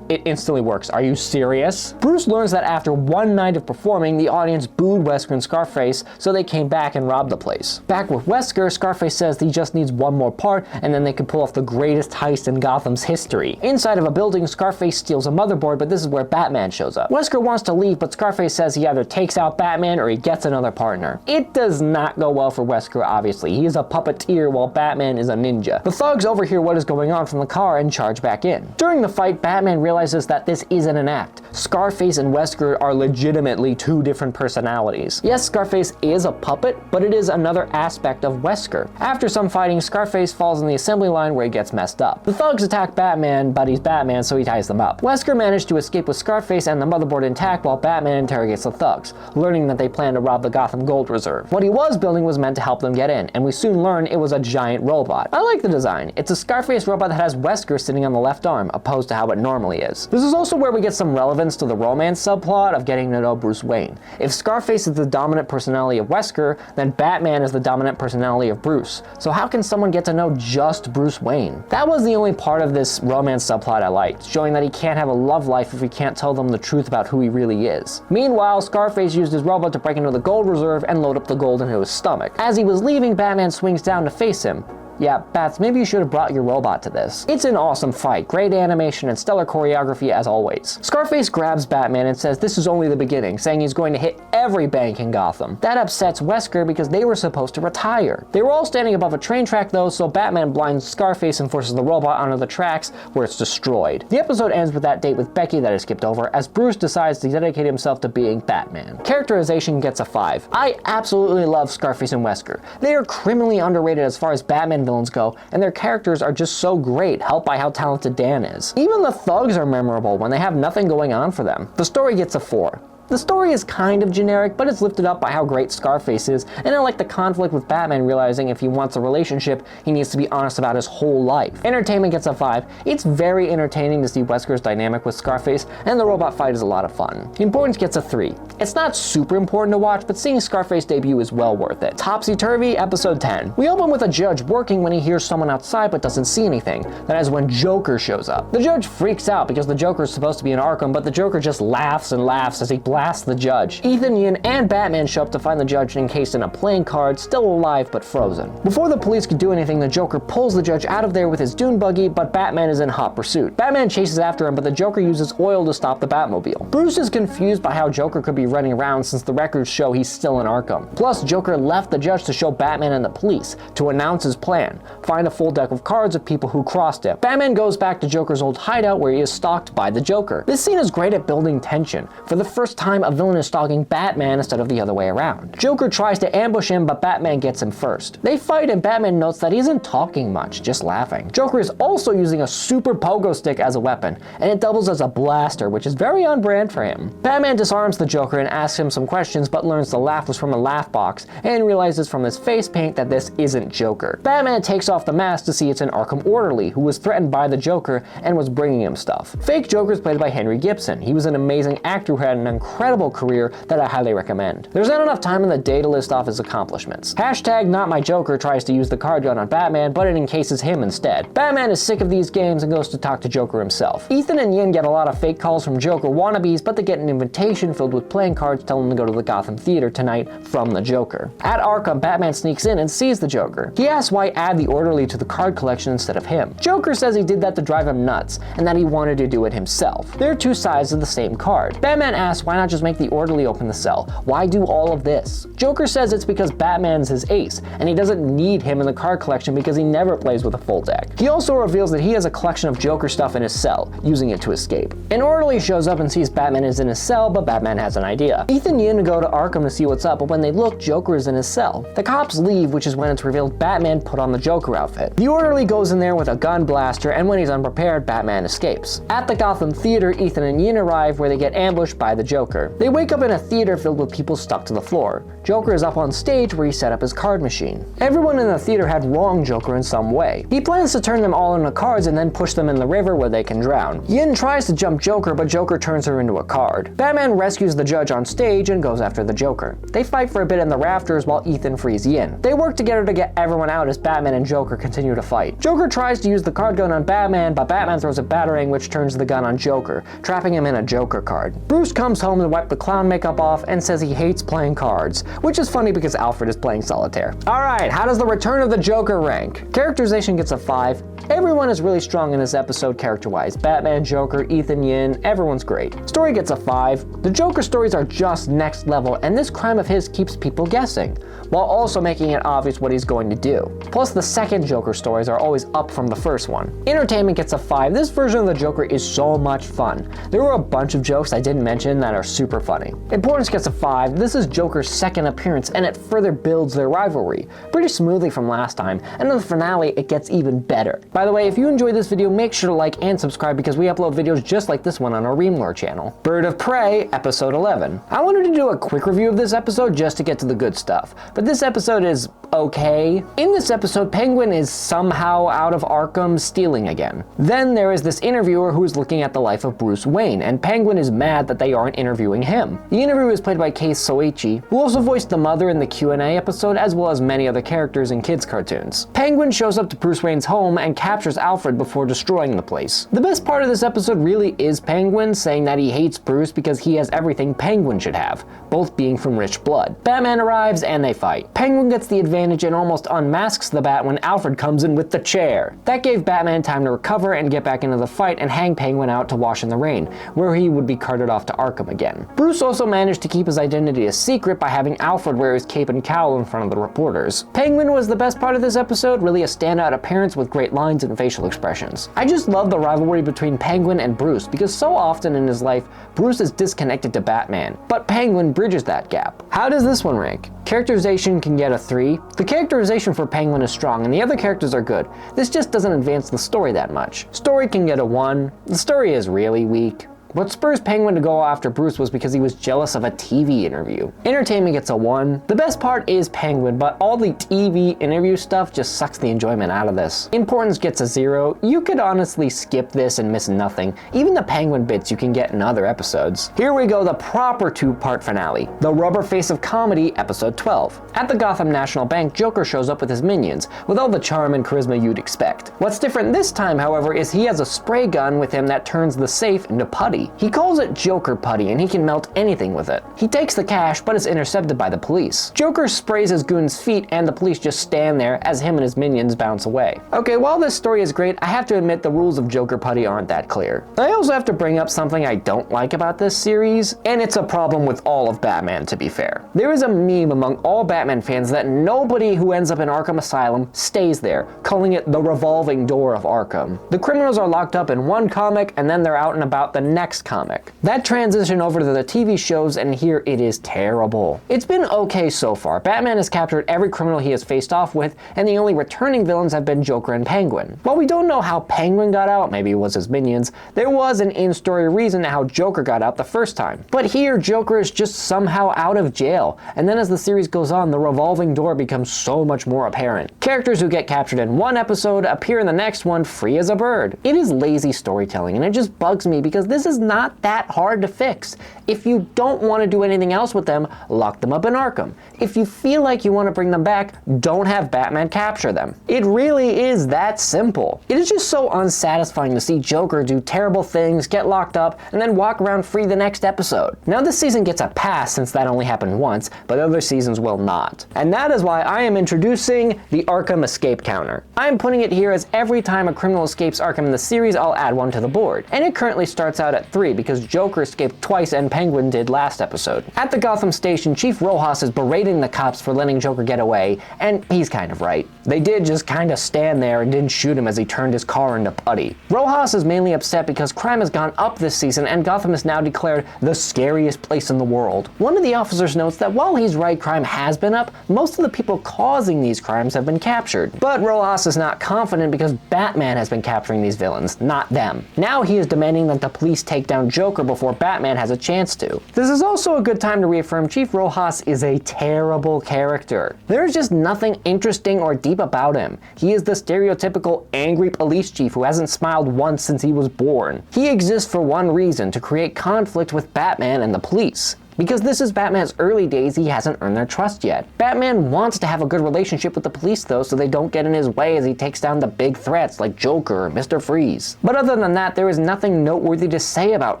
it instantly works. Are you serious? Bruce learns that after one night of performing, the audience booed Wesker and Scarface, so they came back and robbed the place. Back with Wesker, Scarface says he just needs one more part, and then they can pull off the greatest heist in Gotham's history. Inside of a building, Scarface steals a motherboard, but this is where Batman shows up. Wesker wants to leave, but Scarface says he either takes out Batman or he gets another partner. It does not go well for Wesker, obviously. He is a puppeteer while Batman is a ninja. The thugs overhear what is going on from the car and charge back in. During the fight, Batman realizes that this isn't an act. Scarface and Wesker are legitimately two different personalities. Yes, Scarface is a puppet, but it is another aspect of Wesker. After some fighting, Scarface falls in the assembly line where he gets messed up. The thugs attack Batman, but he's Batman, so he ties them up. Wesker managed to escape with Scarface and the motherboard intact while Batman interrogates the thugs, learning that they plan to rob the Gotham Gold Reserve. What he was building was meant to help them get in, and we soon learn it was a giant robot. I like the design. It's a Scarface robot that has Wesker sitting on the left arm, opposed to how it normally is. This is also where we get some relevance to the romance subplot of getting to know Bruce Wayne. If Scarface is the dominant personality of Wesker, then Batman is the dominant personality of Bruce. So how can someone get to know just Bruce Wayne? That was the only part of this romance subplot I liked, showing that he can't have a love life if he can't tell them the truth about who he really is. Meanwhile, Scarface used his robot to break into the gold reserve and load up the gold into his stomach. As he was leaving, Batman swings down to face him. Yeah, Bats, maybe you should have brought your robot to this. It's an awesome fight, great animation and stellar choreography as always. Scarface grabs Batman and says this is only the beginning, saying he's going to hit every bank in Gotham. That upsets Wesker because they were supposed to retire. They were all standing above a train track though, so Batman blinds Scarface and forces the robot onto the tracks where it's destroyed. The episode ends with that date with Becky that I skipped over, as Bruce decides to dedicate himself to being Batman. Characterization gets a 5. I absolutely love Scarface and Wesker. They are criminally underrated as far as Batman villains go, and their characters are just so great, helped by how talented Dan is. Even the thugs are memorable when they have nothing going on for them. The story gets a 4. The story is kind of generic, but it's lifted up by how great Scarface is, and I like the conflict with Batman realizing if he wants a relationship, he needs to be honest about his whole life. Entertainment gets a 5. It's very entertaining to see Wesker's dynamic with Scarface, and the robot fight is a lot of fun. Importance gets a 3. It's not super important to watch, but seeing Scarface debut is well worth it. Topsy-Turvy, episode 10. We open with a judge working when he hears someone outside but doesn't see anything. That is when Joker shows up. The judge freaks out because the Joker is supposed to be in Arkham, but the Joker just laughs and laughs as he blasts the judge. Ethan, Yin, and Batman show up to find the judge encased in a playing card, still alive but frozen. Before the police could do anything, the Joker pulls the judge out of there with his dune buggy, but Batman is in hot pursuit. Batman chases after him, but the Joker uses oil to stop the Batmobile. Bruce is confused by how Joker could be running around since the records show he's still in Arkham. Plus, Joker left the judge to show Batman and the police, to announce his plan, find a full deck of cards of people who crossed him. Batman goes back to Joker's old hideout where he is stalked by the Joker. This scene is great at building tension. For the first time, a villain is stalking Batman instead of the other way around. Joker tries to ambush him, but Batman gets him first. They fight and Batman notes that he isn't talking much, just laughing. Joker is also using a super pogo stick as a weapon, and it doubles as a blaster, which is very on brand for him. Batman disarms the Joker and asks him some questions, but learns the laugh was from a laugh box, and realizes from his face paint that this isn't Joker. Batman takes off the mask to see it's an Arkham orderly, who was threatened by the Joker and was bringing him stuff. Fake Joker is played by Henry Gibson. He was an amazing actor who had an incredible incredible career that I highly recommend. There's not enough time in the day to list off his accomplishments. #NotMyJoker tries to use the card gun on Batman, but it encases him instead. Batman is sick of these games and goes to talk to Joker himself. Ethan and Yin get a lot of fake calls from Joker wannabes, but they get an invitation filled with playing cards telling them to go to the Gotham Theater tonight from the Joker. At Arkham, Batman sneaks in and sees the Joker. He asks why add the orderly to the card collection instead of him. Joker says he did that to drive him nuts, and that he wanted to do it himself. There are two sides of the same card. Batman asks why not just make the orderly open the cell? Why do all of this? Joker says it's because Batman's his ace, and he doesn't need him in the card collection because he never plays with a full deck. He also reveals that he has a collection of Joker stuff in his cell, using it to escape. An orderly shows up and sees Batman is in his cell, but Batman has an idea. Ethan and Yin go to Arkham to see what's up, but when they look, Joker is in his cell. The cops leave, which is when it's revealed Batman put on the Joker outfit. The orderly goes in there with a gun blaster, and when he's unprepared, Batman escapes. At the Gotham Theater, Ethan and Yin arrive where they get ambushed by the Joker. They wake up in a theater filled with people stuck to the floor. Joker is up on stage where he set up his card machine. Everyone in the theater had wronged Joker in some way. He plans to turn them all into cards and then push them in the river where they can drown. Yin tries to jump Joker, but Joker turns her into a card. Batman rescues the judge on stage and goes after the Joker. They fight for a bit in the rafters while Ethan frees Yin. They work together to get everyone out as Batman and Joker continue to fight. Joker tries to use the card gun on Batman, but Batman throws a batarang which turns the gun on Joker, trapping him in a Joker card. Bruce comes home to wipe the clown makeup off and says he hates playing cards, which is funny because Alfred is playing solitaire. Alright, how does the Return of the Joker rank? Characterization gets a 5. Everyone is really strong in this episode character-wise. Batman, Joker, Ethan, Yin, everyone's great. Story gets a 5. The Joker stories are just next level, and this crime of his keeps people guessing, while also making it obvious what he's going to do. Plus, the second Joker stories are always up from the first one. Entertainment gets a 5. This version of the Joker is so much fun. There were a bunch of jokes I didn't mention that are super funny. Importance gets a 5. This is Joker's second appearance, and it further builds their rivalry pretty smoothly from last time, and in the finale it gets even better. By the way, if you enjoyed this video, make sure to like and subscribe because we upload videos just like this one on our Reamlore channel. Bird of Prey, episode 11. I wanted to do a quick review of this episode just to get to the good stuff, but this episode is okay. In this episode, Penguin is somehow out of Arkham stealing again. Then there is this interviewer who is looking at the life of Bruce Wayne, and Penguin is mad that they aren't interviewing him. The interview is played by Case Soichi, who also voiced the mother in the Q&A episode as well as many other characters in kids' cartoons. Penguin shows up to Bruce Wayne's home and captures Alfred before destroying the place. The best part of this episode really is Penguin saying that he hates Bruce because he has everything Penguin should have, both being from rich blood. Batman arrives and they fight. Penguin gets the advantage and almost unmasks the Bat when Alfred comes in with the chair. That gave Batman time to recover and get back into the fight and hang Penguin out to wash in the rain, where he would be carted off to Arkham again. Bruce also managed to keep his identity a secret by having Alfred wear his cape and cowl in front of the reporters. Penguin was the best part of this episode, really a standout appearance with great lines and facial expressions. I just love the rivalry between Penguin and Bruce because so often in his life, Bruce is disconnected to Batman, but Penguin bridges that gap. How does this one rank? Characterization can get a 3. The characterization for Penguin is strong and the other characters are good. This just doesn't advance the story that much. Story can get a 1. The story is really weak. What spurs Penguin to go after Bruce was because he was jealous of a TV interview. Entertainment gets a 1. The best part is Penguin, but all the TV interview stuff just sucks the enjoyment out of this. Importance gets a 0. You could honestly skip this and miss nothing. Even the Penguin bits you can get in other episodes. Here we go, the proper 2-part finale. The Rubber Face of Comedy, episode 12. At the Gotham National Bank, Joker shows up with his minions, with all the charm and charisma you'd expect. What's different this time, however, is he has a spray gun with him that turns the safe into putty. He calls it Joker Putty and he can melt anything with it. He takes the cash but is intercepted by the police. Joker sprays his goon's feet and the police just stand there as him and his minions bounce away. Okay, while this story is great, I have to admit the rules of Joker Putty aren't that clear. I also have to bring up something I don't like about this series, and it's a problem with all of Batman to be fair. There is a meme among all Batman fans that nobody who ends up in Arkham Asylum stays there, calling it the revolving door of Arkham. The criminals are locked up in one comic and then they're out and about the next comic. That transition over to the TV shows and here it is terrible. It's been okay so far. Batman has captured every criminal he has faced off with and the only returning villains have been Joker and Penguin. While we don't know how Penguin got out, maybe it was his minions, there was an in-story reason to how Joker got out the first time. But here Joker is just somehow out of jail, and then as the series goes on the revolving door becomes so much more apparent. Characters who get captured in one episode appear in the next one free as a bird. It is lazy storytelling and it just bugs me because this is is not that hard to fix. If you don't want to do anything else with them, lock them up in Arkham. If you feel like you want to bring them back, don't have Batman capture them. It really is that simple. It is just so unsatisfying to see Joker do terrible things, get locked up, and then walk around free the next episode. Now this season gets a pass since that only happened once, but other seasons will not. And that is why I am introducing the Arkham escape counter. I am putting it here as every time a criminal escapes Arkham in the series, I'll add one to the board. And it currently starts out at 3 because Joker escaped twice and Penguin did last episode. At the Gotham station, Chief Rojas is berating the cops for letting Joker get away, and he's kind of right. They did just kind of stand there and didn't shoot him as he turned his car into putty. Rojas is mainly upset because crime has gone up this season and Gotham is now declared the scariest place in the world. One of the officers notes that while he's right, crime has been up, most of the people causing these crimes have been captured. But Rojas is not confident because Batman has been capturing these villains, not them. Now he is demanding that the police take down Joker before Batman has a chance to. This is also a good time to reaffirm Chief Rojas is a terrible character. There is just nothing interesting or deep about him. He is the stereotypical angry police chief who hasn't smiled once since he was born. He exists for one reason, to create conflict with Batman and the police. Because this is Batman's early days, he hasn't earned their trust yet. Batman wants to have a good relationship with the police though, so they don't get in his way as he takes down the big threats like Joker or Mr. Freeze. But other than that, there is nothing noteworthy to say about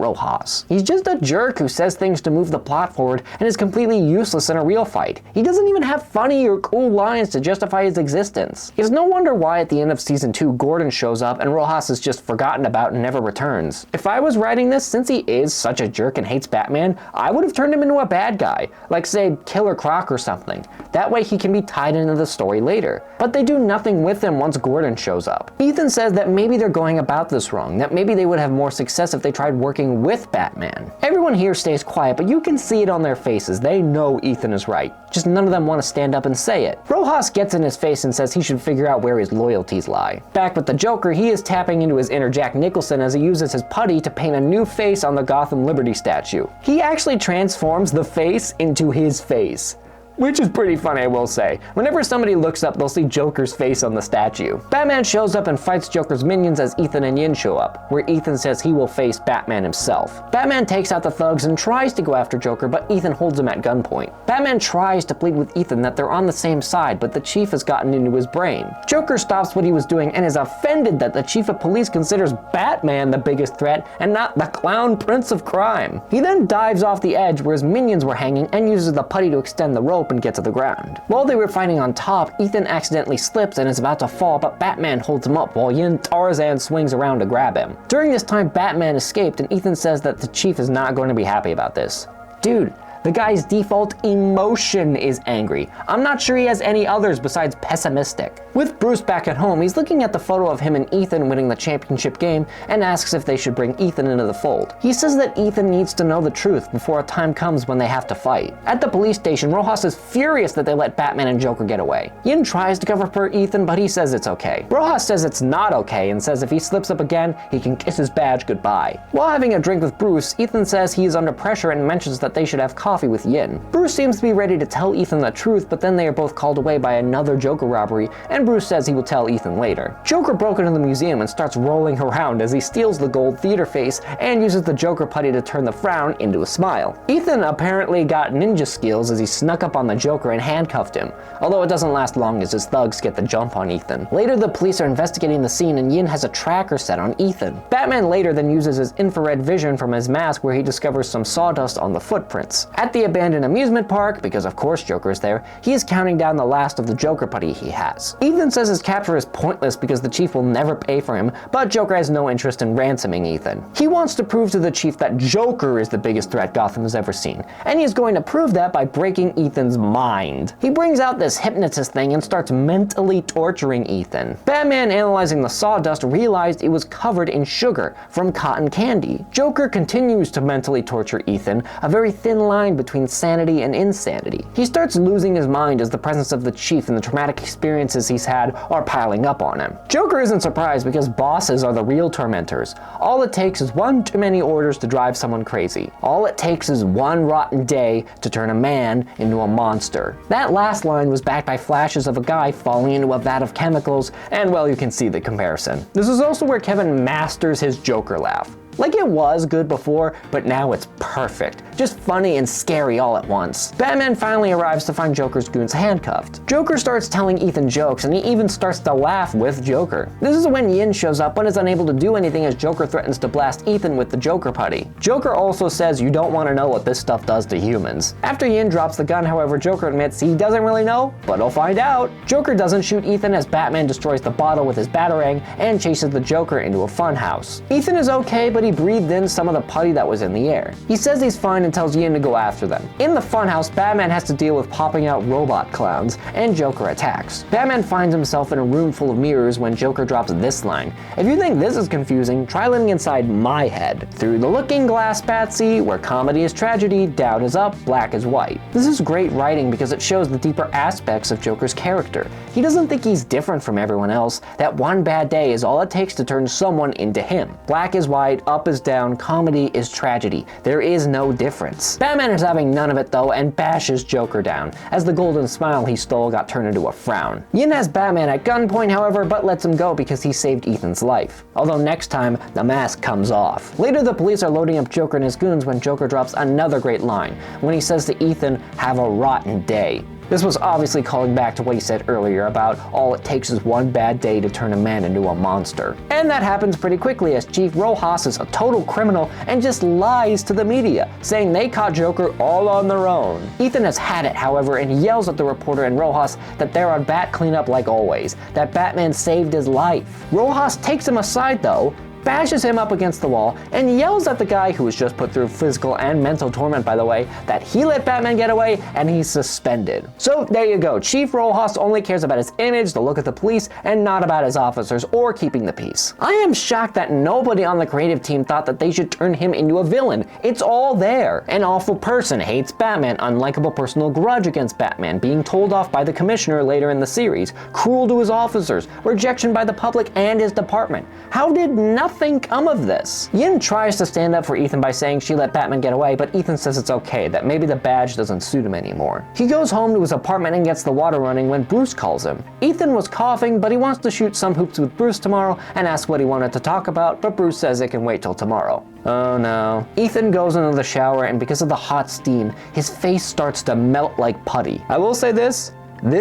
Rojas. He's just a jerk who says things to move the plot forward and is completely useless in a real fight. He doesn't even have funny or cool lines to justify his existence. It's no wonder why at the end of season 2, Gordon shows up and Rojas is just forgotten about and never returns. If I was writing this, since he is such a jerk and hates Batman, I would have turned him into a bad guy, like say Killer Croc or something. That way he can be tied into the story later. But they do nothing with him once Gordon shows up. Ethan says that maybe they're going about this wrong, that maybe they would have more success if they tried working with Batman. Everyone here stays quiet, but you can see it on their faces. They know Ethan is right. Just none of them want to stand up and say it. Rojas gets in his face and says he should figure out where his loyalties lie. Back with the Joker, he is tapping into his inner Jack Nicholson as he uses his putty to paint a new face on the Gotham Liberty statue. He actually transforms the face into his face. Which is pretty funny, I will say. Whenever somebody looks up, they'll see Joker's face on the statue. Batman shows up and fights Joker's minions as Ethan and Yin show up, where Ethan says he will face Batman himself. Batman takes out the thugs and tries to go after Joker, but Ethan holds him at gunpoint. Batman tries to plead with Ethan that they're on the same side, but the chief has gotten into his brain. Joker stops what he was doing and is offended that the chief of police considers Batman the biggest threat and not the clown prince of crime. He then dives off the edge where his minions were hanging and uses the putty to extend the rope and get to the ground. While they were fighting on top, Ethan accidentally slips and is about to fall, but Batman holds him up while Yin Tarzan swings around to grab him. During this time, Batman escaped and Ethan says that the chief is not going to be happy about this. Dude, the guy's default emotion is angry. I'm not sure he has any others besides pessimistic. With Bruce back at home, he's looking at the photo of him and Ethan winning the championship game and asks if they should bring Ethan into the fold. He says that Ethan needs to know the truth before a time comes when they have to fight. At the police station, Rojas is furious that they let Batman and Joker get away. Yin tries to cover for Ethan, but he says it's okay. Rojas says it's not okay and says if he slips up again, he can kiss his badge goodbye. While having a drink with Bruce, Ethan says he is under pressure and mentions that they should have coffee with Yin. Bruce seems to be ready to tell Ethan the truth, but then they are both called away by another Joker robbery, and Bruce says he will tell Ethan later. Joker broke into the museum and starts rolling around as he steals the gold theater face and uses the Joker putty to turn the frown into a smile. Ethan apparently got ninja skills as he snuck up on the Joker and handcuffed him, although it doesn't last long as his thugs get the jump on Ethan. Later, the police are investigating the scene and Yin has a tracker set on Ethan. Batman later then uses his infrared vision from his mask where he discovers some sawdust on the footprints. At the abandoned amusement park, because of course Joker is there, he is counting down the last of the Joker putty he has. Ethan says his capture is pointless because the chief will never pay for him, but Joker has no interest in ransoming Ethan. He wants to prove to the chief that Joker is the biggest threat Gotham has ever seen, and he is going to prove that by breaking Ethan's mind. He brings out this hypnotist thing and starts mentally torturing Ethan. Batman, analyzing the sawdust, realized it was covered in sugar from cotton candy. Joker continues to mentally torture Ethan, a very thin line between sanity and insanity. He starts losing his mind as the presence of the chief and the traumatic experiences he's had are piling up on him. Joker isn't surprised because bosses are the real tormentors. All it takes is one too many orders to drive someone crazy. All it takes is one rotten day to turn a man into a monster. That last line was backed by flashes of a guy falling into a vat of chemicals, and well, you can see the comparison. This is also where Kevin masters his Joker laugh. Like it was good before, but now it's perfect. Just funny and scary all at once. Batman finally arrives to find Joker's goons handcuffed. Joker starts telling Ethan jokes, and he even starts to laugh with Joker. This is when Yin shows up but is unable to do anything as Joker threatens to blast Ethan with the Joker putty. Joker also says you don't want to know what this stuff does to humans. After Yin drops the gun, however, Joker admits he doesn't really know, but he'll find out. Joker doesn't shoot Ethan as Batman destroys the bottle with his batarang and chases the Joker into a funhouse. Ethan is okay, but he breathed in some of the putty that was in the air. He says he's fine and tells Yin to go after them. In the funhouse, Batman has to deal with popping out robot clowns, and Joker attacks. Batman finds himself in a room full of mirrors when Joker drops this line: "If you think this is confusing, try living inside my head. Through the looking glass, Batsy, where comedy is tragedy, down is up, black is white." This is great writing because it shows the deeper aspects of Joker's character. He doesn't think he's different from everyone else, that one bad day is all it takes to turn someone into him. Black is white, up is down, comedy is tragedy. There is no difference. Batman is having none of it though and bashes Joker down, as the golden smile he stole got turned into a frown. Yin has Batman at gunpoint, however, but lets him go because he saved Ethan's life. Although next time, the mask comes off. Later, the police are loading up Joker and his goons when Joker drops another great line, when he says to Ethan, "Have a rotten day." This was obviously calling back to what he said earlier about all it takes is one bad day to turn a man into a monster. And that happens pretty quickly as Chief Rojas is a total criminal and just lies to the media, saying they caught Joker all on their own. Ethan has had it, however, and yells at the reporter and Rojas that they're on bat cleanup like always, that Batman saved his life. Rojas takes him aside though, bashes him up against the wall, and yells at the guy who was just put through physical and mental torment, by the way, that he let Batman get away and he's suspended. So there you go, Chief Rojas only cares about his image, the look of the police, and not about his officers or keeping the peace. I am shocked that nobody on the creative team thought that they should turn him into a villain. It's all there. An awful person, hates Batman, unlikable personal grudge against Batman, being told off by the commissioner later in the series, cruel to his officers, rejection by the public and his department. How did nothing come of this? Yin tries to stand up for Ethan by saying she let Batman get away, but Ethan says it's okay, that maybe the badge doesn't suit him anymore. He goes home to his apartment and gets the water running when Bruce calls him. Ethan was coughing, but he wants to shoot some hoops with Bruce tomorrow and asks what he wanted to talk about, but Bruce says it can wait till tomorrow. Oh no. Ethan goes into the shower and because of the hot steam, his face starts to melt like putty. I will say this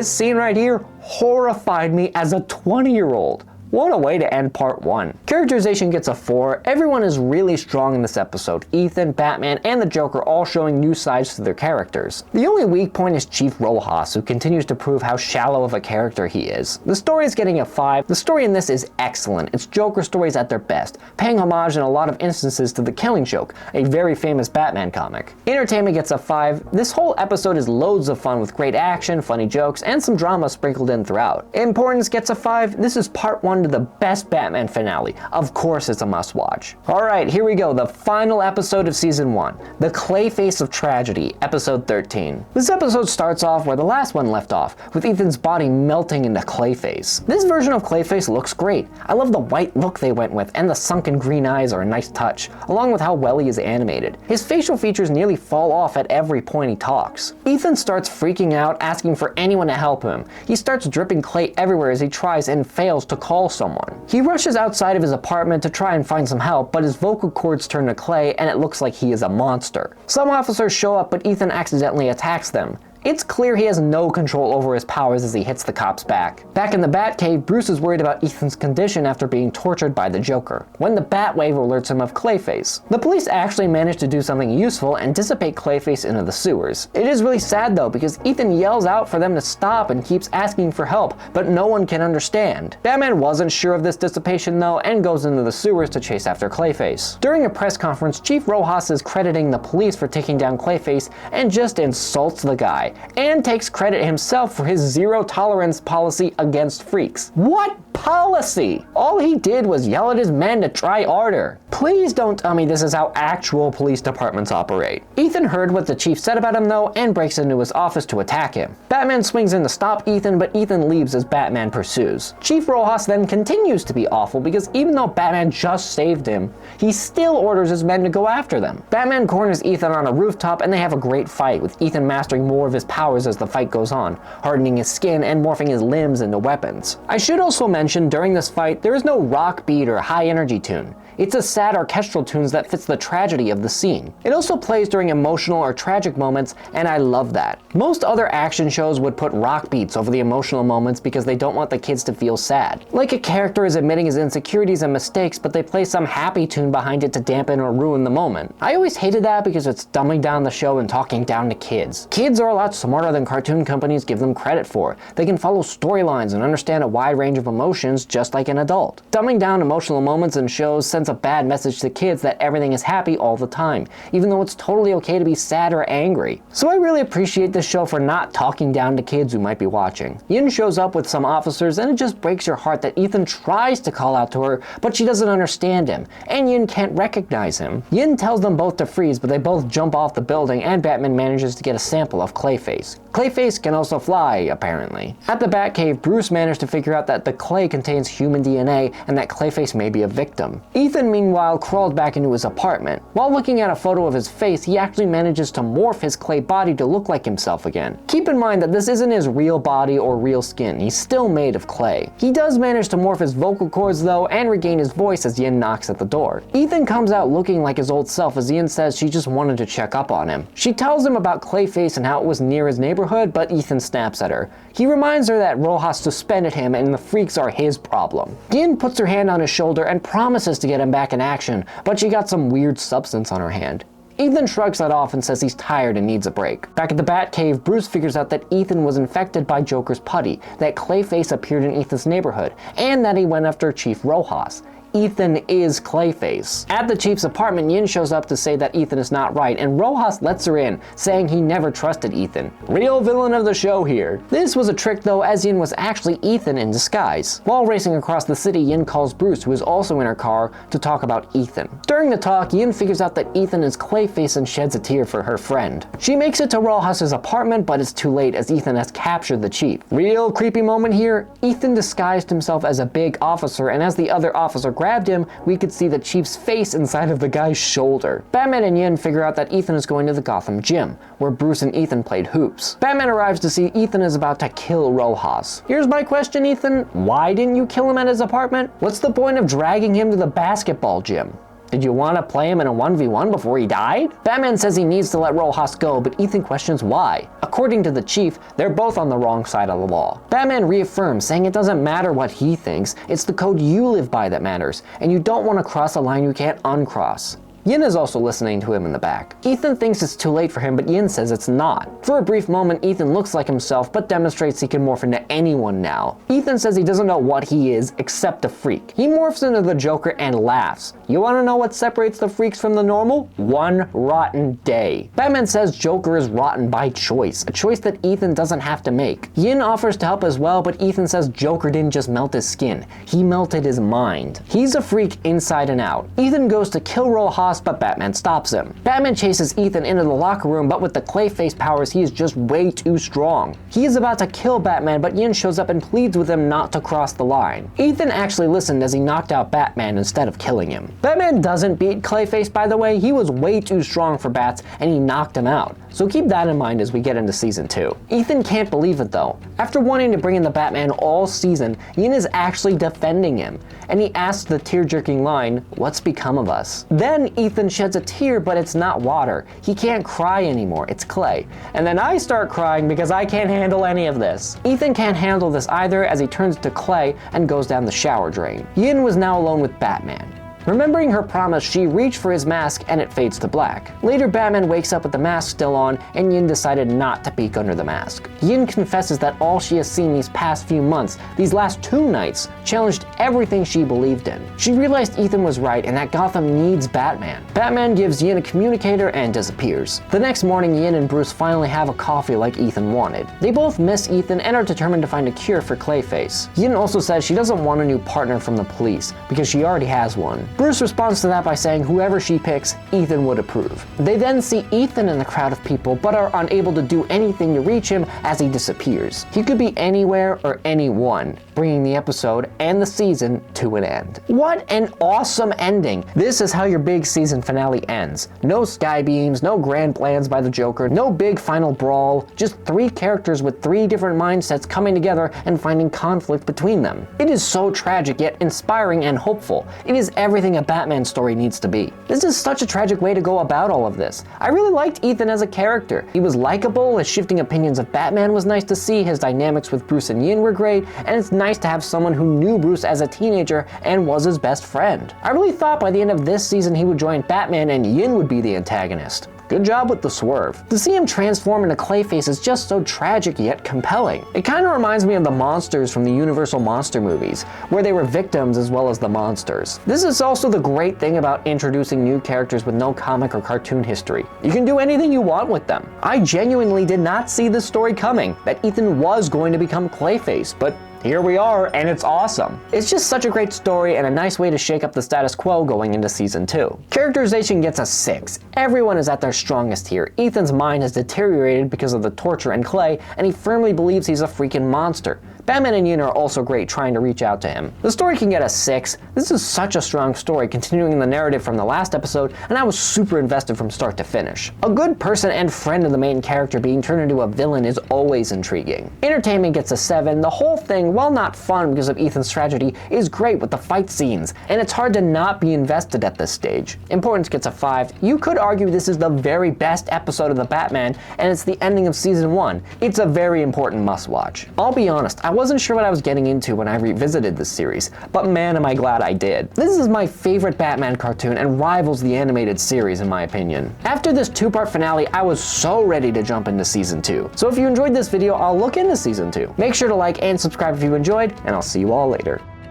scene right here horrified me as a 20-year-old. What a way to end part 1. Characterization gets a 4. Everyone is really strong in this episode. Ethan, Batman, and the Joker all showing new sides to their characters. The only weak point is Chief Rojas, who continues to prove how shallow of a character he is. The story is getting a 5. The story in this is excellent. It's Joker stories at their best, paying homage in a lot of instances to The Killing Joke, a very famous Batman comic. Entertainment gets a 5. This whole episode is loads of fun with great action, funny jokes, and some drama sprinkled in throughout. Importance gets a 5. This is part 1 to the best Batman finale. Of course it's a must-watch. Alright, here we go, the final episode of Season 1, The Clayface of Tragedy, Episode 13. This episode starts off where the last one left off, with Ethan's body melting into Clayface. This version of Clayface looks great. I love the white look they went with, and the sunken green eyes are a nice touch, along with how well he is animated. His facial features nearly fall off at every point he talks. Ethan starts freaking out, asking for anyone to help him. He starts dripping clay everywhere as he tries and fails to call someone. He rushes outside of his apartment to try and find some help, but his vocal cords turn to clay and it looks like he is a monster. Some officers show up, but Ethan accidentally attacks them. It's clear he has no control over his powers as he hits the cop's back. Back in the Batcave, Bruce is worried about Ethan's condition after being tortured by the Joker, when the Batwave alerts him of Clayface. The police actually manage to do something useful and dissipate Clayface into the sewers. It is really sad though, because Ethan yells out for them to stop and keeps asking for help, but no one can understand. Batman wasn't sure of this dissipation though, and goes into the sewers to chase after Clayface. During a press conference, Chief Rojas is crediting the police for taking down Clayface and just insults the guy, and takes credit himself for his zero-tolerance policy against freaks. What policy? All he did was yell at his men to try harder. Please don't tell me this is how actual police departments operate. Ethan heard what the chief said about him though, and breaks into his office to attack him. Batman swings in to stop Ethan, but Ethan leaves as Batman pursues. Chief Rojas then continues to be awful because even though Batman just saved him, he still orders his men to go after them. Batman corners Ethan on a rooftop and they have a great fight, with Ethan mastering more of his powers as the fight goes on, hardening his skin and morphing his limbs into weapons. I should also mention during this fight, there is no rock beat or high energy tune. It's a sad orchestral tunes that fits the tragedy of the scene. It also plays during emotional or tragic moments, and I love that. Most other action shows would put rock beats over the emotional moments because they don't want the kids to feel sad. Like a character is admitting his insecurities and mistakes, but they play some happy tune behind it to dampen or ruin the moment. I always hated that because it's dumbing down the show and talking down to kids. Kids are a lot smarter than cartoon companies give them credit for. They can follow storylines and understand a wide range of emotions just like an adult. Dumbing down emotional moments in shows sends a bad message to kids that everything is happy all the time, even though it's totally okay to be sad or angry. So I really appreciate this show for not talking down to kids who might be watching. Yin shows up with some officers and it just breaks your heart that Ethan tries to call out to her, but she doesn't understand him, and Yin can't recognize him. Yin tells them both to freeze, but they both jump off the building and Batman manages to get a sample of Clayface. Clayface can also fly, apparently. At the Batcave, Bruce managed to figure out that the clay contains human DNA and that Clayface may be a victim. Ethan, meanwhile, crawled back into his apartment. While looking at a photo of his face, he actually manages to morph his clay body to look like himself again. Keep in mind that this isn't his real body or real skin, he's still made of clay. He does manage to morph his vocal cords though and regain his voice as Yin knocks at the door. Ethan comes out looking like his old self as Yin says she just wanted to check up on him. She tells him about Clayface and how it was near his neighborhood, but Ethan snaps at her. He reminds her that Rojas suspended him and the freaks are his problem. Yin puts her hand on his shoulder and promises to get him back in action, but she got some weird substance on her hand. Ethan shrugs that off and says he's tired and needs a break. Back at the Batcave, Bruce figures out that Ethan was infected by Joker's putty, that Clayface appeared in Ethan's neighborhood, and that he went after Chief Rojas. Ethan is Clayface. At the Chief's apartment, Yin shows up to say that Ethan is not right, and Rojas lets her in, saying he never trusted Ethan. Real villain of the show here. This was a trick though, as Yin was actually Ethan in disguise. While racing across the city, Yin calls Bruce, who is also in her car, to talk about Ethan. During the talk, Yin figures out that Ethan is Clayface and sheds a tear for her friend. She makes it to Rojas' apartment, but it's too late as Ethan has captured the Chief. Real creepy moment here. Ethan disguised himself as a big officer, and as the other officer grabbed him, we could see the Chief's face inside of the guy's shoulder. Batman and Yin figure out that Ethan is going to the Gotham gym, where Bruce and Ethan played hoops. Batman arrives to see Ethan is about to kill Rojas. Here's my question, Ethan. Why didn't you kill him at his apartment? What's the point of dragging him to the basketball gym? Did you want to play him in a 1v1 before he died? Batman says he needs to let Rojas go, but Ethan questions why. According to the Chief, they're both on the wrong side of the law. Batman reaffirms, saying it doesn't matter what he thinks, it's the code you live by that matters, and you don't want to cross a line you can't uncross. Yin is also listening to him in the back. Ethan thinks it's too late for him, but Yin says it's not. For a brief moment, Ethan looks like himself, but demonstrates he can morph into anyone now. Ethan says he doesn't know what he is, except a freak. He morphs into the Joker and laughs. You wanna know what separates the freaks from the normal? One rotten day. Batman says Joker is rotten by choice, a choice that Ethan doesn't have to make. Yin offers to help as well, but Ethan says Joker didn't just melt his skin, he melted his mind. He's a freak inside and out. Ethan goes to kill Rojas, but Batman stops him. Batman chases Ethan into the locker room, but with the Clayface powers, he is just way too strong. He is about to kill Batman, but Yin shows up and pleads with him not to cross the line. Ethan actually listened as he knocked out Batman instead of killing him. Batman doesn't beat Clayface, by the way. He was way too strong for Bats, and he knocked him out. So keep that in mind as we get into season 2. Ethan can't believe it though. After wanting to bring in the Batman all season, Yin is actually defending him, and he asks the tear-jerking line, "What's become of us?" Then Ethan sheds a tear, but it's not water. He can't cry anymore, it's clay. And then I start crying because I can't handle any of this. Ethan can't handle this either as he turns to clay and goes down the shower drain. Yin was now alone with Batman. Remembering her promise, she reached for his mask and it fades to black. Later, Batman wakes up with the mask still on, and Yin decided not to peek under the mask. Yin confesses that all she has seen these past few months, these last 2 nights, challenged everything she believed in. She realized Ethan was right and that Gotham needs Batman. Batman gives Yin a communicator and disappears. The next morning, Yin and Bruce finally have a coffee like Ethan wanted. They both miss Ethan and are determined to find a cure for Clayface. Yin also says she doesn't want a new partner from the police, because she already has one. Bruce responds to that by saying whoever she picks, Ethan would approve. They then see Ethan in the crowd of people, but are unable to do anything to reach him as he disappears. He could be anywhere or anyone, bringing the episode and the season to an end. What an awesome ending! This is how your big season finale ends. No sky beams, no grand plans by the Joker, no big final brawl, just 3 characters with 3 different mindsets coming together and finding conflict between them. It is so tragic yet inspiring and hopeful. It is everything a Batman story needs to be. This is such a tragic way to go about all of this. I really liked Ethan as a character. He was likable, his shifting opinions of Batman was nice to see, his dynamics with Bruce and Yin were great, and it's nice to have someone who knew Bruce as a teenager and was his best friend. I really thought by the end of this season he would join Batman and Yin would be the antagonist. Good job with the swerve. To see him transform into Clayface is just so tragic yet compelling. It kind of reminds me of the monsters from the Universal Monster movies, where they were victims as well as the monsters. This is also the great thing about introducing new characters with no comic or cartoon history. You can do anything you want with them. I genuinely did not see this story coming, that Ethan was going to become Clayface, but here we are, and it's awesome. It's just such a great story and a nice way to shake up the status quo going into season 2. Characterization gets a 6. Everyone is at their strongest here. Ethan's mind has deteriorated because of the torture and Clay, and he firmly believes he's a freaking monster. Batman and Yin are also great trying to reach out to him. The story can get a 6. This is such a strong story continuing the narrative from the last episode, and I was super invested from start to finish. A good person and friend of the main character being turned into a villain is always intriguing. Entertainment gets a 7. The whole thing, while not fun because of Ethan's tragedy, is great with the fight scenes, and it's hard to not be invested at this stage. Importance gets a 5. You could argue this is the very best episode of The Batman, and it's the ending of season 1. It's a very important must-watch. I'll be honest, I wasn't sure what I was getting into when I revisited this series, but man am I glad I did. This is my favorite Batman cartoon and rivals the animated series in my opinion. After this 2-part finale, I was so ready to jump into season 2. So if you enjoyed this video, I'll look into season 2. Make sure to like and subscribe if you enjoyed, and I'll see you all later.